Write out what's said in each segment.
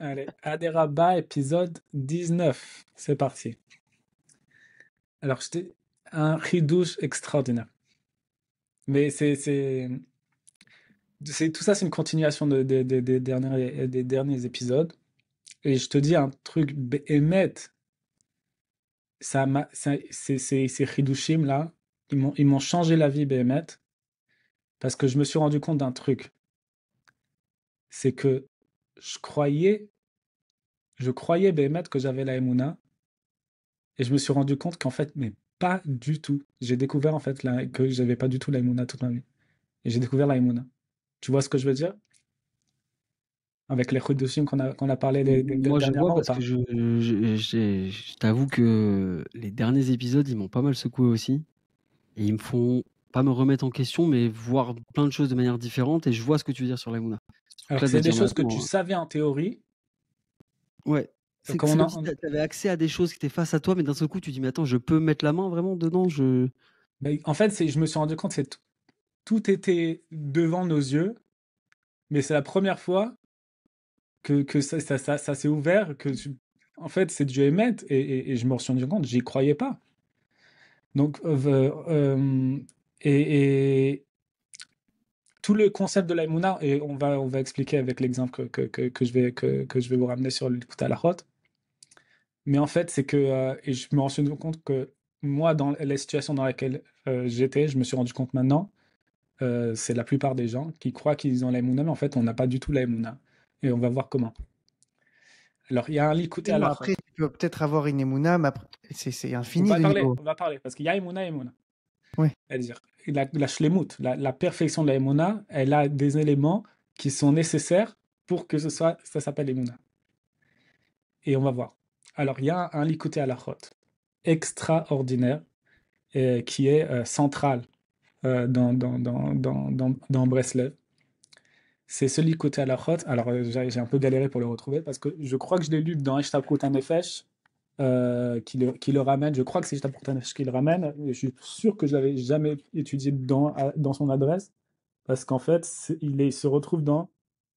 Allez, Aderaba, épisode 19. C'est parti. Alors, j'étais un ridouche extraordinaire. Mais tout ça, c'est une continuation des derniers épisodes. Et je te dis un truc, Béhémet, ces ridouchim là, ils m'ont changé la vie, Béhémet, parce que je me suis rendu compte d'un truc. C'est que je croyais, je croyais, Béhémet, que j'avais la Emouna. Et je me suis rendu compte qu'en fait, mais pas du tout. J'ai découvert en fait que j'avais pas du tout la Emouna toute ma vie. Et j'ai découvert la Emouna. Tu vois ce que je veux dire? Avec les Chudoshim qu'on a parlé Moi, je vois dernièrement ou parce que pas? je t'avoue que les derniers épisodes, ils m'ont pas mal secoué aussi. Et ils me font pas me remettre en question, mais voir plein de choses de manière différente. Et je vois ce que tu veux dire sur la Mouna. Donc Alors là, que de c'est des dire, mais choses que tu attends, savais en théorie. ouais. C'est Comme c'est comme si tu avais accès à des choses qui étaient face à toi, mais d'un seul coup, tu dis, mais attends, je peux mettre la main vraiment dedans, ben, en fait, je me suis rendu compte que tout était devant nos yeux, mais c'est la première fois que ça s'est ouvert, en fait, c'est Dieu émet, et je me suis rendu compte, j'y croyais pas. Donc, et tout le concept de l'aïmouna, et on va expliquer avec l'exemple que je vais vous ramener sur l'écoute à la rote. Mais en fait, c'est que, et je me suis rendu compte que moi, dans la situation dans laquelle j'étais, je me suis rendu compte maintenant, c'est la plupart des gens qui croient qu'ils ont l'aïmouna, mais en fait, on n'a pas du tout l'aïmouna. Et on va voir comment. Alors, il y a un l'écouter à la Non, après, rote. tu peux peut-être avoir une émouna, mais après, c'est infini le niveau. On va parler, parce qu'il y a émouna et émouna. Oui. C'est-à-dire, la shlemut, la perfection de la émouna, elle a des éléments qui sont nécessaires pour que ça s'appelle émouna. Et on va voir. Alors, il y a un likuté halachot extraordinaire qui est central dans Breslev. C'est ce likuté halachot. Alors, j'ai un peu galéré pour le retrouver parce que je crois que je l'ai lu dans Eshtaprut Nefesh qui le ramène. Je crois que c'est Eshtaprut Nefesh qui le ramène. Je suis sûr que je l'avais jamais étudié dans son adresse parce qu'en fait, il se retrouve dans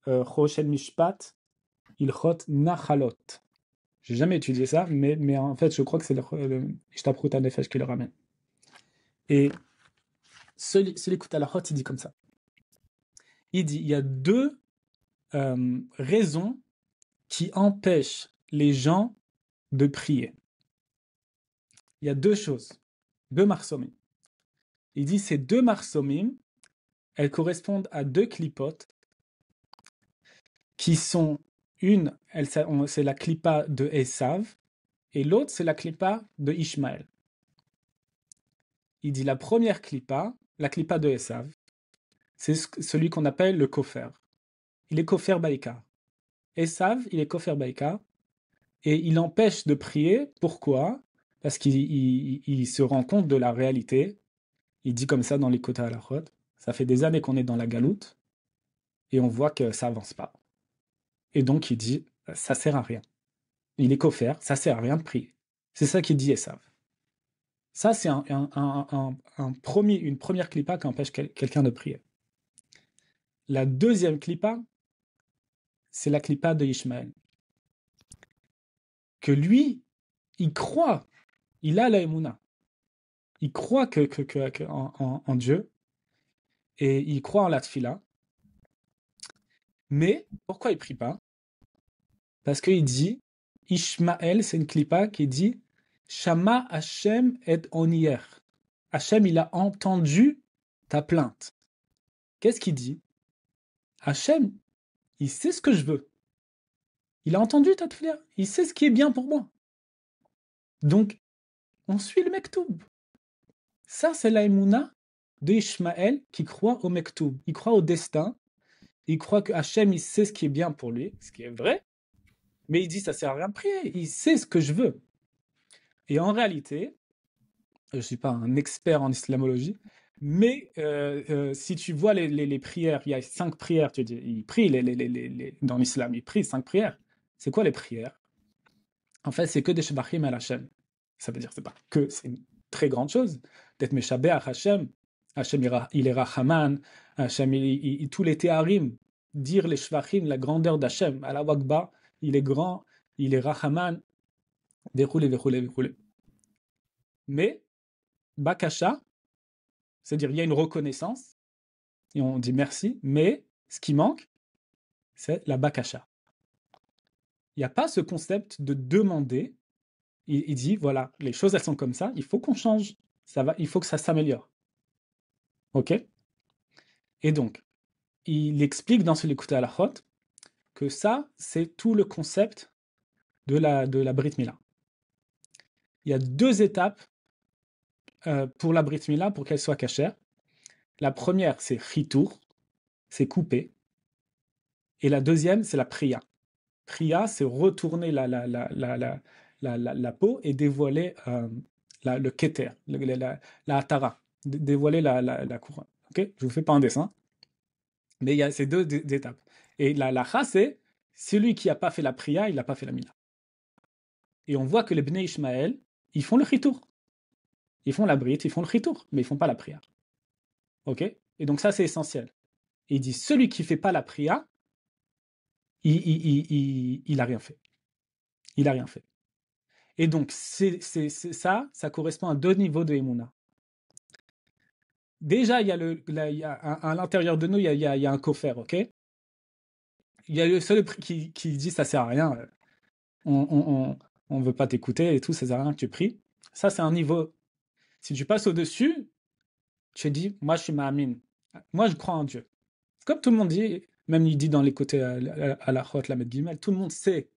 Choshen Mishpat Ilchot Nachalot. J'ai jamais étudié ça, mais en fait, je crois que c'est le Ishtaprut Nefesh qui le ramène. Et celui qui à la il dit comme ça. Il dit, il y a deux raisons qui empêchent les gens de prier. Il y a deux choses, deux marsomim. Il dit, ces deux marsomim, elles correspondent à deux clipotes qui sont c'est la clipa de Esav, et l'autre, c'est la clipa de Ishmaël. Il dit la première clipa, la clipa de Esav, c'est celui qu'on appelle le kofer. Il est kofer baïka. Esav, il est kofer baïka, et il empêche de prier. Pourquoi? Parce qu'il se rend compte de la réalité. Il dit comme ça dans les Kota Halachot, ça fait des années qu'on est dans la galoute, et on voit que ça avance pas. Et donc il dit, ça sert à rien. Il est kofer, ça sert à rien de prier. C'est ça qu'il dit Esav. Ça, c'est une première clipa qui empêche quelqu'un de prier. La deuxième clipa, c'est la clipa de Ishmaël. Que lui, il croit, il a la émouna. Il croit en Dieu, et il croit en la tfila. Mais pourquoi il prie pas? Parce qu'il dit, Ishmaël, c'est une clipa qui dit, Shama Hashem et onier. Hashem, il a entendu ta plainte. Qu'est-ce qu'il dit? Hashem, il sait ce que je veux. Il a entendu ta tfila. Il sait ce qui est bien pour moi. Donc, on suit le mektoub. Ça, c'est la émouna de Ishmaël qui croit au mektoub. Il croit au destin. Il croit que Hachem, il sait ce qui est bien pour lui, ce qui est vrai. Mais il dit, ça sert à rien de prier. Il sait ce que je veux. Et en réalité, je ne suis pas un expert en islamologie, mais si tu vois les prières, il y a 5 prières, tu dis, il prie dans l'islam, il prie 5 prières. C'est quoi les prières? En fait, c'est que des shebachim à Hachem. Ça veut dire, c'est pas que, c'est une très grande chose. D'être meshabeach Hachem. Hachem, il est rachaman. Hachem, tous les théarim, dire les shvachim, la grandeur d'Hachem, à la wakba, il est grand, il est Rahaman, verroulé, verroulé, verroulé. Mais, Bakasha, c'est-à-dire il y a une reconnaissance, et on dit merci, mais ce qui manque, c'est la Bakasha. Il n'y a pas ce concept de demander. Il dit, voilà, les choses, elles sont comme ça, il faut qu'on change. Il faut que ça s'améliore. OK? Et donc, il explique dans ce Likutei Halachot que ça, c'est tout le concept de la Brit Mila. Il y a 2 étapes pour la Brit Mila pour qu'elle soit cachère. La première, c'est chitour, c'est couper. Et la deuxième, c'est la priya. Priya, c'est retourner la peau et dévoiler le keter, la hatara, dévoiler la couronne. Okay, je ne vous fais pas un dessin, mais il y a ces 2 étapes. Et la lacha, c'est celui qui n'a pas fait la priya, il n'a pas fait la mila. Et on voit que les Bnei Ishmael, ils font le chitour. Ils font la brite, ils font le chitour, mais ils ne font pas la priya. Ok? Et donc ça, c'est essentiel. Et il dit, celui qui ne fait pas la priya, il n'a rien fait. Il n'a rien fait. Et donc, ça correspond à 2 niveaux de Emouna. Déjà, il y a à l'intérieur de nous, il y a un coffre, ok? Il y a le seul qui dit ça sert à rien, on veut pas t'écouter et tout, ça sert à rien que tu pries. Ça, c'est un niveau. Si tu passes au-dessus, tu dis, moi, je suis ma'amin. Moi, je crois en Dieu. Comme tout le monde dit, même il dit dans les côtés à la Chot, la Gimel, tout le monde sait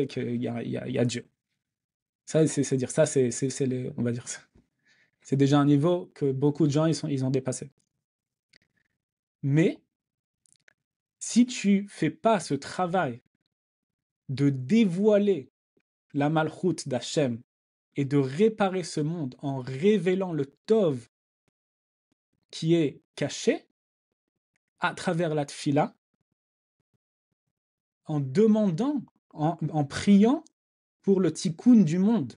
qu'il y a Dieu. Ça, c'est dire ça, on va dire ça. C'est déjà un niveau que beaucoup de gens ils ont dépassé. Mais si tu fais pas ce travail de dévoiler la malchoute d'Hachem et de réparer ce monde en révélant le Tov qui est caché à travers la tfila, en demandant, en priant pour le tikkun du monde.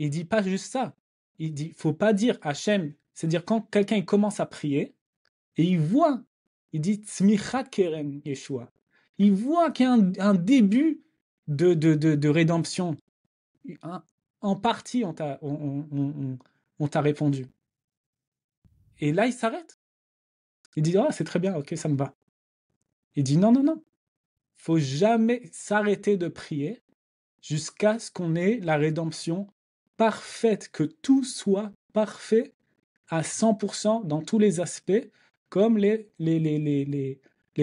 Il dit pas juste ça. Il dit, faut pas dire Hachem, c'est-à-dire quand quelqu'un il commence à prier et il voit, il dit Tzmichat Keren Yeshua. Il voit qu'il y a un début de rédemption. En partie, on t'a répondu. Et là, il s'arrête. Il dit, c'est très bien, ok, ça me va. Il dit, non. Faut jamais s'arrêter de prier jusqu'à ce qu'on ait la rédemption parfaite, que tout soit parfait à 100% dans tous les aspects, comme les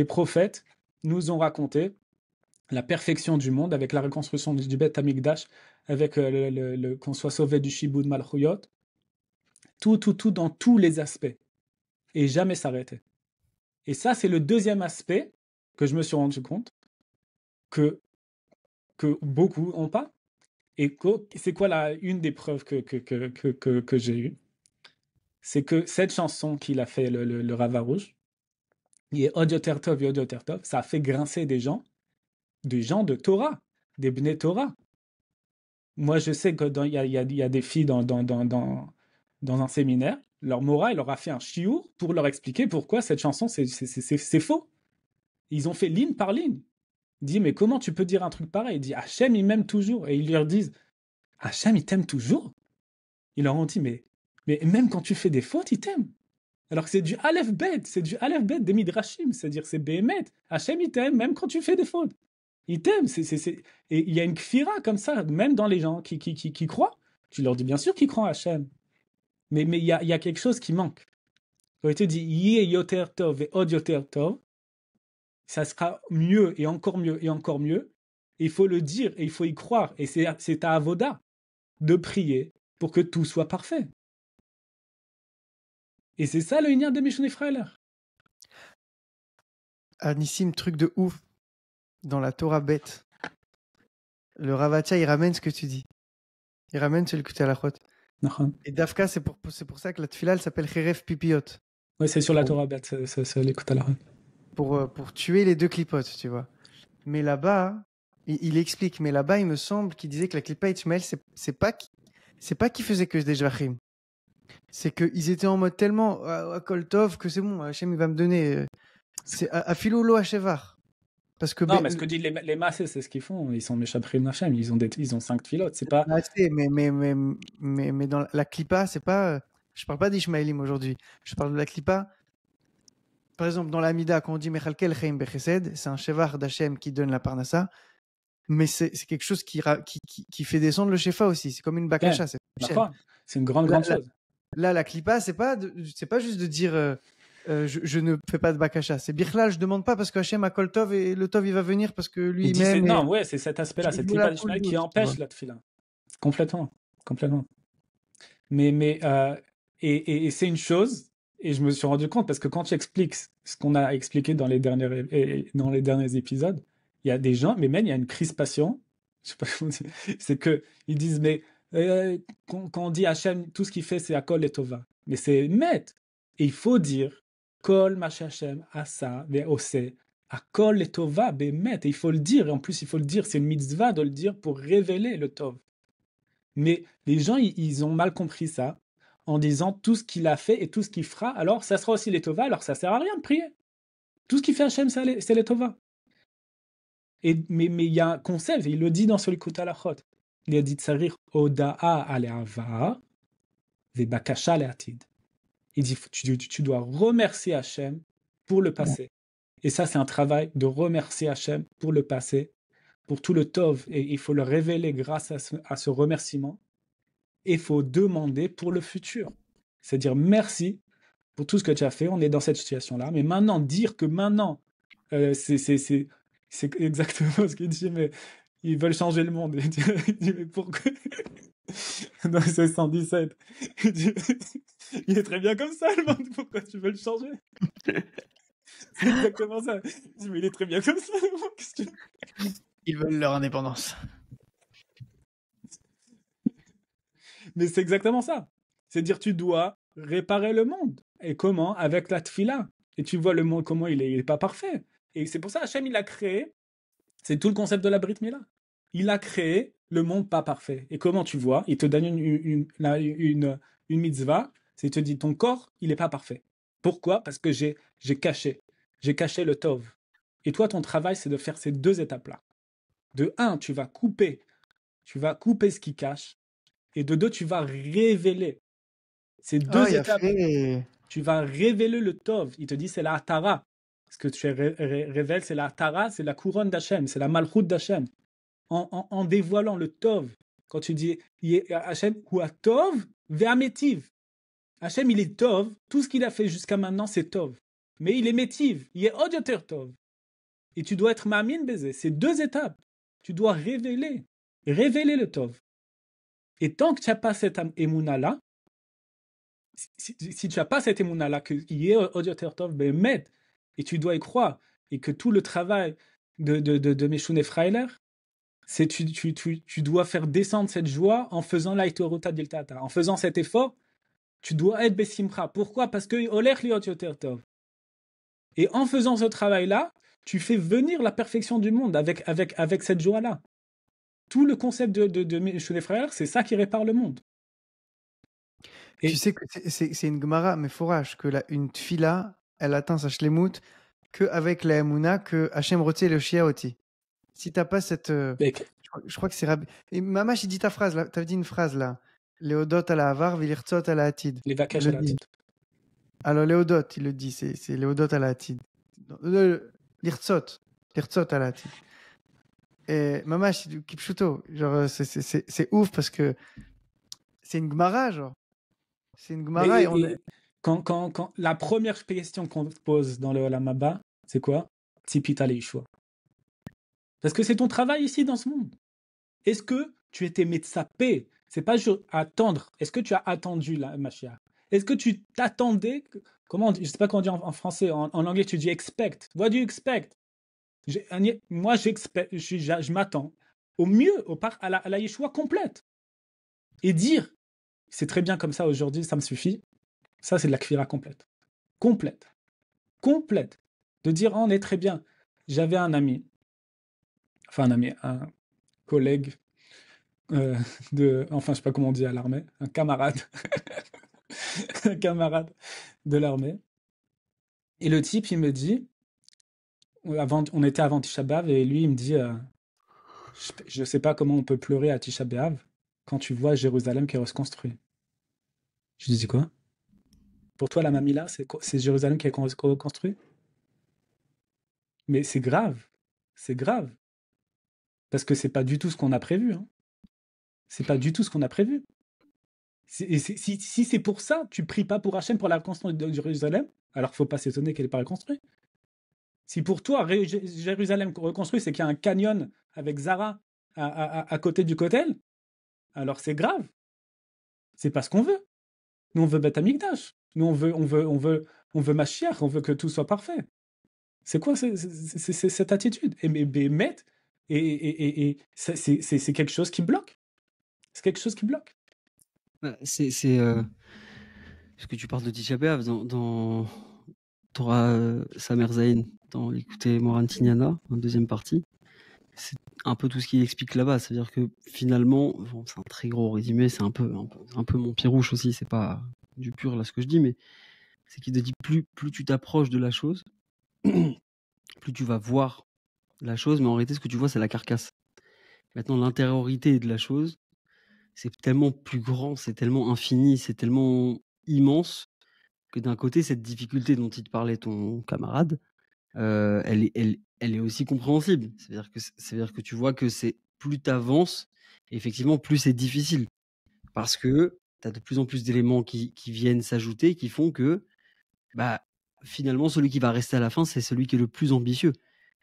prophètes nous ont raconté la perfection du monde avec la reconstruction du Beth Amikdash, avec qu'on soit sauvé du Shibud Malchuyot, tout dans tous les aspects, et jamais s'arrêter. Et ça, c'est le deuxième aspect que je me suis rendu compte que beaucoup n'ont pas. Et c'est quoi une des preuves que j'ai eues? C'est que cette chanson qu'il a fait, le Rava Rouge, il est Od Yoter Tov, ça a fait grincer des gens de Torah, des Bnei Torah. Moi, je sais qu'il y a des filles dans un séminaire, leur Mora, il leur a fait un chiour pour leur expliquer pourquoi cette chanson, c'est faux. Ils ont fait ligne par ligne. Il dit, mais comment tu peux dire un truc pareil? Il dit, Hachem, il m'aime toujours. Et ils leur disent, Hachem, il t'aime toujours? Ils leur ont dit, mais même quand tu fais des fautes, il t'aime. Alors que c'est du Aleph Bet, des Midrashim, c'est-à-dire c'est Béhémet. Hachem, il t'aime, même quand tu fais des fautes. Il t'aime. Et il y a une kfira comme ça, même dans les gens qui croient. Tu leur dis bien sûr qu'ils croient en Hachem. Mais il y a quelque chose qui manque. Quand il te dit, Yé Yoter Tov et Od Yoter Tov, ça sera mieux et encore mieux et encore mieux. Et il faut le dire et il faut y croire. Et c'est ta avoda de prier pour que tout soit parfait. Et c'est ça le lien de Mishon Freiler. Anissim, truc de ouf. Dans la Torah bête, le Ravatia, il ramène ce que tu dis. Il ramène celui que tu as à la chôte. Et Dafka, c'est pour ça que la tfila, elle s'appelle Cheref Pipiot. Oui, c'est sur la Torah bête, c'est l'écoute à la chôte. Pour tuer les 2 clipotes, tu vois. Mais là-bas, il explique, mais là-bas, il me semble qu'il disait que la clipa Ishmael, c'est pas qu'ils faisaient que des jvachim. C'est qu'ils étaient en mode tellement Koltov que c'est bon, Hachem, il va me donner. C'est Afilou lo Hashevar. Parce que Non, mais ce que disent les massés, c'est ce qu'ils font. Ils sont Meshaprim Nachem. Ils ont 5 filotes. C'est pas. Mais dans la Klippa, c'est pas. Je parle pas d'Ishmaelim aujourd'hui. Je parle de la Klippa. Par exemple, dans l'Amida, quand on dit Mechalkel Chaim Bechesed, c'est un Shevar d'Hachem qui donne la Parnassa. Mais c'est quelque chose qui fait descendre le Shefa aussi. C'est comme une Bakasha. Ouais, c'est une grande chose. Là, la Klippa, c'est pas juste de dire je ne fais pas de Bakasha. C'est Birklal, je demande pas parce que Hachem a Kol Tov et le Tov il va venir parce que lui il m'aime. Non, ouais, c'est cet aspect-là, cette Klippa d'Ishmael qui empêche la tefila. Complètement. Mais c'est une chose, et je me suis rendu compte parce que quand tu expliques ce qu'on a expliqué dans les derniers épisodes, il y a des gens, mais même il y a une crispation. Je sais pas comment dire. C'est que ils disent mais quand on dit Hachem, tout ce qu'il fait c'est Akol et Tova, mais c'est met. Et il faut dire Kol Hachem Asa Ve'ose Akol et Tova Bemet. Et il faut le dire. Et en plus il faut le dire. C'est une mitzvah de le dire pour révéler le Tov. Mais les gens ils ont mal compris ça en disant tout ce qu'il a fait et tout ce qu'il fera. Alors ça sera aussi les Tova. Alors ça sert à rien de prier. Tout ce qu'il fait Hachem c'est les Tova. Mais il y a un concept, il le dit dans Likutei Halachot. Il a dit Tsarir Oda'a Ale'avar Ve'bakasha Le'atid. Il dit tu dois remercier Hachem pour le passé. Et ça, c'est un travail de remercier Hachem pour le passé, pour tout le Tov. Et il faut le révéler grâce à ce remerciement. Et il faut demander pour le futur. C'est-à-dire merci pour tout ce que tu as fait. On est dans cette situation-là. Mais maintenant, dire que maintenant, c'est exactement ce qu'il dit, mais ils veulent changer le monde. Il dit mais pourquoi? Dans 1617, il dit, il est très bien comme ça, le monde, pourquoi tu veux le changer? C'est exactement ça. Il dit, mais il est très bien comme ça, le monde, qu'est-ce que tu veux? Ils veulent leur indépendance. Mais c'est exactement ça. C'est dire tu dois réparer le monde. Et comment? Avec la tfila. Et tu vois le monde, comment il est pas parfait. Et c'est pour ça Hachem, il a créé, c'est tout le concept de la Brit Mila. Il a créé le monde pas parfait. Et comment tu vois? Il te donne une mitzvah, c'est il te dit ton corps, il est pas parfait. Pourquoi? Parce que j'ai caché le tov. Et toi, ton travail, c'est de faire ces deux étapes-là. De un, tu vas couper ce qui cache. Et de deux, tu vas révéler. Ces deux étapes, tu vas révéler le tov. Il te dit, c'est la hatara. Ce que tu révèles, c'est la hatara, c'est la couronne d'Hachem, c'est la malchut d'Hachem. En dévoilant le tov, quand tu dis Hachem ou à tov, ve'ametiv. Hachem, il est tov, tout ce qu'il a fait jusqu'à maintenant, c'est tov. Mais il est métiv, il est odioter tov. Et tu dois être ma'amin baiser. C'est deux étapes. Tu dois révéler le tov. Et tant que tu n'as pas cette émouna-là, si tu n'as pas cette émouna-là, qu'il y ait odioter tov, ben et tu dois y croire, et que tout le travail de Meshune Freiler, c'est tu dois faire descendre cette joie en faisant l'aïtorota diltata, en faisant cet effort, tu dois être besimcha. Pourquoi? Parce que olech liot yoter tov. Et en faisant ce travail-là, tu fais venir la perfection du monde avec cette joie-là. Tout le concept de Meshune Freiler, c'est ça qui répare le monde. Et tu sais que c'est une Gemara méforage que une tfila, elle atteint sa shlemut qu'avec la emuna que Hachem rotse le shiaoti. Si t'as pas cette, je crois que c'est Rabbi. Et Mamash, il dit ta phrase là. T'as dit une phrase là. Léodot à la avar, vilirtzot à la atid. Les vakash à la atid. Alors Léodot, il le dit, c'est Léodot à la atid. Lirtzot à la atid. Et Mamash, Kipchuto, genre c'est ouf parce que c'est une Gemara, genre. C'est une Gemara quand la première question qu'on te pose dans le Olam Haba, c'est quoi? Tzipita leishua. Parce que c'est ton travail ici dans ce monde. Est-ce que tu étais metzapé? C'est pas juste attendre. Est-ce que tu as attendu la Mashiach? Est-ce que tu t'attendais? Comment? Je sais pas comment on dit en français. En anglais, tu dis expect. What do you expect? Moi, je m'attends au mieux à la Yeshua complète. Et dire, c'est très bien comme ça aujourd'hui, ça me suffit. Ça, c'est de la kfira complète. Complète. De dire, on est très bien. J'avais un ami, un collègue, je sais pas comment on dit à l'armée, un camarade, un camarade de l'armée. Et le type, il me dit, on était avant Tisha B'Av et lui, il me dit je sais pas comment on peut pleurer à Tisha B'Av quand tu vois Jérusalem qui est reconstruit. Je lui dis quoi? Pour toi, la Mamila, c'est Jérusalem qui est reconstruit? Mais c'est grave. C'est grave. Parce que c'est pas du tout ce qu'on a prévu. Hein. C'est pas du tout ce qu'on a prévu. Si c'est pour ça, tu pries pas pour Hachem pour la reconstruction de Jérusalem, alors qu'il faut pas s'étonner qu'elle n'est pas reconstruite. Si pour toi, Jérusalem reconstruit, c'est qu'il y a un canyon avec Zara à côté du Kotel, alors c'est grave. C'est pas ce qu'on veut. Nous, on veut Beth Amikdash. Nous, on veut Mashiach, on veut que tout soit parfait. C'est quoi cette attitude? Et c'est quelque chose qui bloque. C'est quelque chose qui bloque. C'est ce que tu parles de Tisha B'Av dans Torah Samer Zayn, dans l'écouter Moran Tignana, en deuxième partie. C'est un peu tout ce qu'il explique là-bas. C'est-à-dire que finalement, bon, c'est un très gros résumé, c'est un peu mon pirouche aussi, c'est pas du pur là ce que je dis, mais c'est qu'il te dit plus tu t'approches de la chose, plus tu vas voir la chose, mais en réalité, ce que tu vois, c'est la carcasse. Maintenant, l'intériorité de la chose, c'est tellement plus grand, c'est tellement infini, c'est tellement immense que d'un côté, cette difficulté dont il te parlait ton camarade, elle est aussi compréhensible. C'est-à-dire que tu vois que c'est plus tu avances, effectivement, plus c'est difficile. Parce que tu as de plus en plus d'éléments qui viennent s'ajouter, qui font que bah, finalement, celui qui va rester à la fin, c'est celui qui est le plus ambitieux.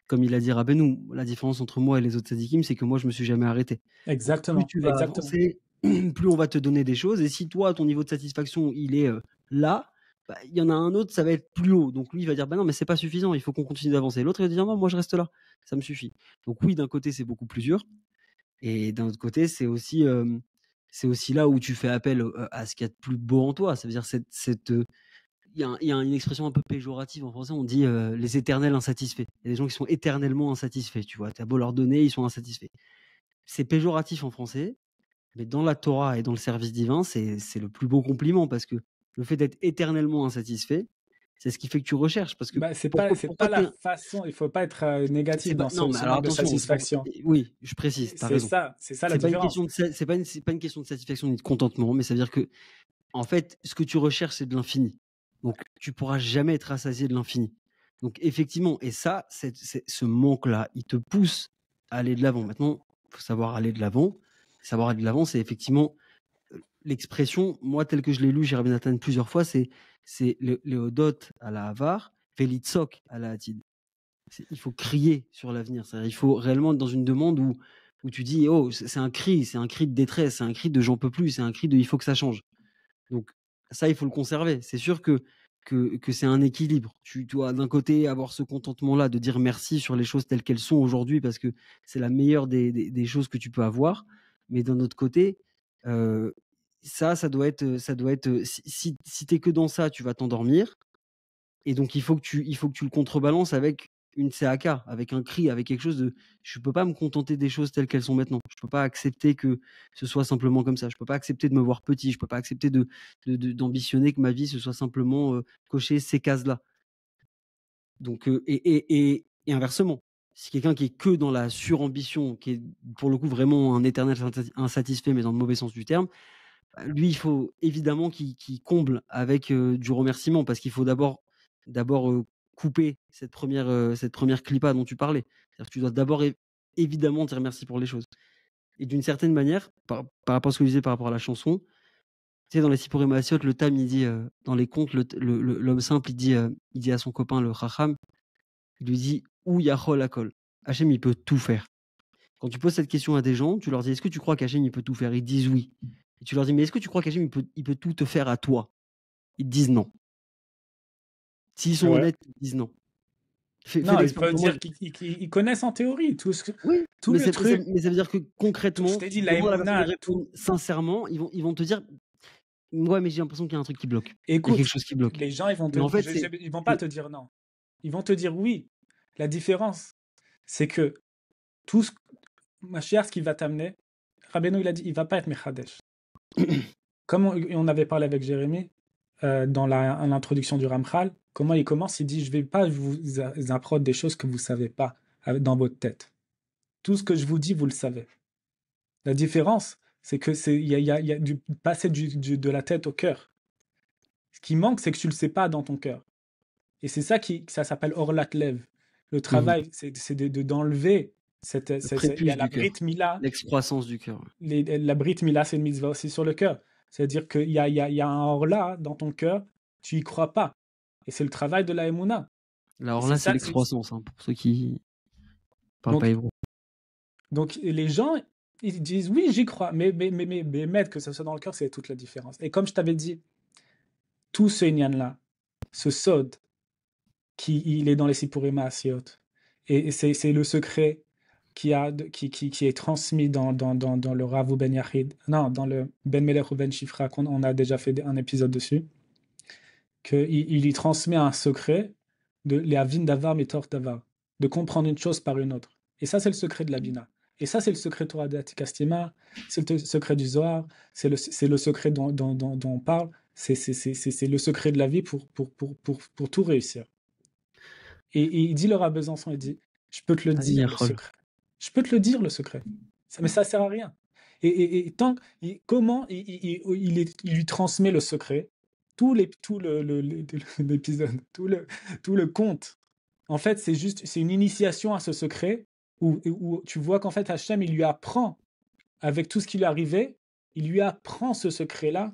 Comme il a dit Rabbeinu, la différence entre moi et les autres tzadikim, c'est que moi, je me suis jamais arrêté. Exactement. Donc, plus tu vas avancer, plus on va te donner des choses. Et si toi, ton niveau de satisfaction, il est là, bah, il y en a un autre, ça va être plus haut. Donc lui, il va dire, bah non, mais c'est pas suffisant, il faut qu'on continue d'avancer. L'autre, il va dire, non, moi, je reste là, ça me suffit. Donc oui, d'un côté, c'est beaucoup plus dur. Et d'un autre côté, c'est aussi là où tu fais appel à ce qu'il y a de plus beau en toi. Ça veut dire il y a une expression un peu péjorative en français, on dit les éternels insatisfaits. Il y a des gens qui sont éternellement insatisfaits, tu vois. Tu as beau leur donner, ils sont insatisfaits. C'est péjoratif en français, mais dans la Torah et dans le service divin, c'est le plus beau compliment parce que le fait d'être éternellement insatisfait, c'est ce qui fait que tu recherches. Parce que c'est pas la façon, il faut pas être négatif dans ce manque de satisfaction. Oui, je précise, tu as raison. C'est ça la différence. C'est pas une question de satisfaction ni de contentement, mais ça veut dire que, en fait, ce que tu recherches, c'est de l'infini. Donc, tu pourras jamais être rassasié de l'infini. Donc, effectivement, et ça, ce manque-là, il te pousse à aller de l'avant. Maintenant, il faut savoir aller de l'avant. Savoir aller de l'avant, c'est effectivement l'expression, moi, telle que je l'ai lu, j'ai Nathan plusieurs fois, c'est le Hodot à la Havar, Velitzok à la Hatid. Il faut crier sur l'avenir. Il faut réellement être dans une demande où tu dis, oh, c'est un cri de détresse, c'est un cri de j'en peux plus, c'est un cri de il faut que ça change. Donc, ça, il faut le conserver. C'est sûr que c'est un équilibre. Tu dois d'un côté avoir ce contentement-là de dire merci sur les choses telles qu'elles sont aujourd'hui parce que c'est la meilleure des choses que tu peux avoir. Mais d'un autre côté, ça doit être si t'es que dans ça, tu vas t'endormir. Et donc, il faut que tu le contrebalances avec une CAK, avec un cri, avec quelque chose de je peux pas me contenter des choses telles qu'elles sont maintenant. Je peux pas accepter que ce soit simplement comme ça. Je peux pas accepter de me voir petit. Je peux pas accepter d'ambitionner que ma vie ce soit simplement cocher ces cases-là. Donc et inversement, si quelqu'un qui est que dans la surambition, qui est pour le coup vraiment un éternel insatisfait, mais dans le mauvais sens du terme, lui il faut évidemment qu'il comble avec du remerciement parce qu'il faut d'abord couper cette première clipa dont tu parlais. C'est-à-dire que tu dois d'abord évidemment dire merci pour les choses. Et d'une certaine manière, par rapport à ce que je disais par rapport à la chanson, tu sais, dans les Sipurim Maasiot, le Tam, il dit, dans les contes, l'homme simple, il dit à son copain, le Chacham, il lui dit, ou Yachol Akol. Hachem, il peut tout faire. Quand tu poses cette question à des gens, tu leur dis, est-ce que tu crois qu'Hachem, il peut tout faire? Ils disent oui. Et tu leur dis, mais est-ce que tu crois qu'Hachem, il peut tout te faire à toi? Ils te disent non. S'ils sont honnêtes, ils disent non. Non, il peut dire qu'ils connaissent en théorie tout le truc. Mais ça veut dire que concrètement, je t'ai dit, sincèrement, ils vont te dire, ouais, mais j'ai l'impression qu'il y a un truc qui bloque. Écoute, il y a quelque chose qui bloque. Les gens, ils vont pas te dire non. Ils vont te dire oui. La différence, c'est que tout ce qui va t'amener, Rabbeinu, il a dit, il va pas être Mechadesh. Comme on avait parlé avec Jérémy, dans l'introduction du Ramchal, comment il commence? Il dit, je ne vais pas vous apprendre des choses que vous ne savez pas dans votre tête. Tout ce que je vous dis, vous le savez. La différence, c'est que il y a du passer de la tête au cœur. Ce qui manque, c'est que tu ne le sais pas dans ton cœur. Et c'est ça ça s'appelle Orlat Lev. Le travail, c'est d'enlever il y a la Brit Mila. L'excroissance du cœur. La Brit Mila, c'est une mitzvah aussi sur le cœur. C'est-à-dire qu'il y a un Orla dans ton cœur, tu y crois pas. Et c'est le travail de la Emouna. La Orla, c'est l'excroissance, hein, pour ceux qui parlent pas hébreu. Donc les gens, ils disent oui, j'y crois, mais mettre que ça soit dans le cœur, c'est toute la différence. Et comme je t'avais dit, tout ce Inyan-là, ce Sod, il est dans les Sipurim Asiot, et c'est le secret qui est transmis dans le Rav Ben Yachid, non, dans le Ben Melech ou Ben Shifra, on a déjà fait un épisode dessus, qu'il y transmet un secret de l'Avin Davar Metor Davar, de comprendre une chose par une autre. Et ça, c'est le secret de la Bina. Et ça, c'est le secret de Torah de Atikastima, c'est le secret du Zohar, c'est le secret dont on parle, c'est le secret de la vie pour tout réussir. Et il dit le Rav Besançon, il dit, je peux te le dire, le secret. Je peux te le dire, le secret. Mais ça ne sert à rien. Et comment il lui transmet le secret, tout l'épisode, tout le conte, en fait, c'est une initiation à ce secret où tu vois qu'en fait, Hachem, il lui apprend, avec tout ce qui lui arrivait, il lui apprend ce secret-là,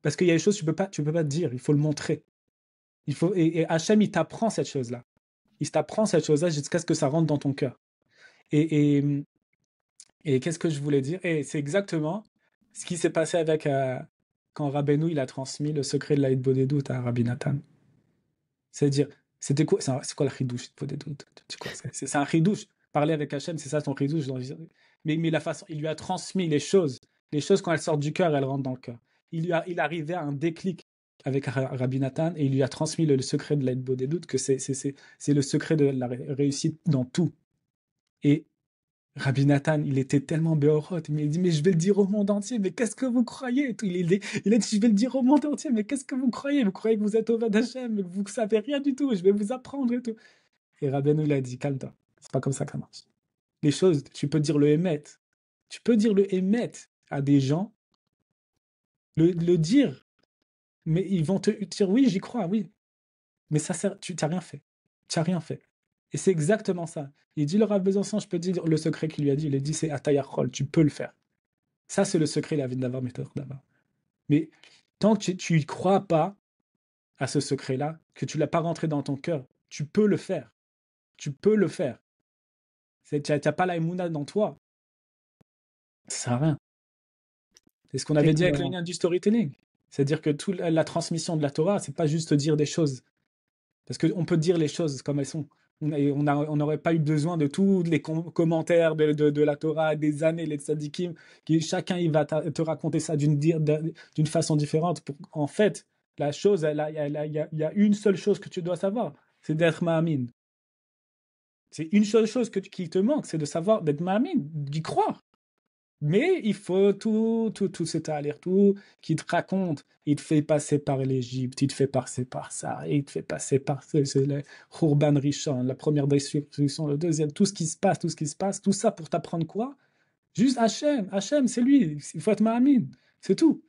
parce qu'il y a des choses que tu peux pas te dire, il faut le montrer. Et Hachem, il t'apprend cette chose-là. Il t'apprend cette chose-là jusqu'à ce que ça rentre dans ton cœur. Et qu'est-ce que je voulais dire? Et c'est exactement ce qui s'est passé avec quand Rabbeinu il a transmis le secret de la Hitbodedut à Rabbi Nathan. C'est-à-dire, c'était quoi? C'est quoi le chidouche Hitbodedut? C'est un chidouche. Parler avec Hachem, c'est ça ton chidouche. Mais la façon, il lui a transmis les choses quand elles sortent du cœur, elles rentrent dans le cœur. Il arrivait à un déclic avec Rabbi Nathan et il lui a transmis le secret de la Hitbodedut, que c'est le secret de la réussite dans tout. Et Rabbi Nathan, il était tellement béorot, il dit, mais je vais le dire au monde entier, mais qu'est-ce que vous croyez? Il a dit, je vais le dire au monde entier, mais qu'est-ce que vous croyez? Vous croyez que vous êtes au Oved Hashem, mais que vous ne savez rien du tout, je vais vous apprendre et tout. Et Rabbeinu, il a dit, calme-toi, c'est pas comme ça que ça marche. Les choses, tu peux dire le émet. Tu peux dire le émet à des gens, le dire, mais ils vont te dire, oui, j'y crois, oui. Mais ça sert, tu n'as rien fait. Tu n'as rien fait. Et c'est exactement ça. Il dit le Rav Besançon, je peux te dire le secret qu'il lui a dit. Il a dit c'est Atayachol, tu peux le faire. Ça, c'est le secret, la vie d'avoir méthode d'avoir. Mais tant que tu y crois pas à ce secret-là, que tu l'as pas rentré dans ton cœur, tu peux le faire. Tu peux le faire. Tu n'as pas la émouna dans toi. Ça sert à rien. C'est ce qu'on avait dit avec le lien du storytelling. C'est-à-dire que toute la transmission de la Torah, c'est pas juste dire des choses. Parce qu'on peut dire les choses comme elles sont. On n'aurait pas eu besoin de tous les commentaires de la Torah, des années, les tzadikim, qui chacun il va te raconter ça d'une façon différente. En fait, la chose, il y a une seule chose que tu dois savoir, c'est d'être ma'amin. C'est une seule chose qui te manque, c'est de savoir d'être ma'amin, d'y croire. Mais il faut tout cet aller-retour qui te raconte. Il te fait passer par l'Égypte, il te fait passer par ça, il te fait passer par le Khurban Rishon, la première destruction, le deuxième, tout ce qui se passe, tout ça pour t'apprendre quoi? Juste Hachem, c'est lui, il faut être ma'amin, c'est tout.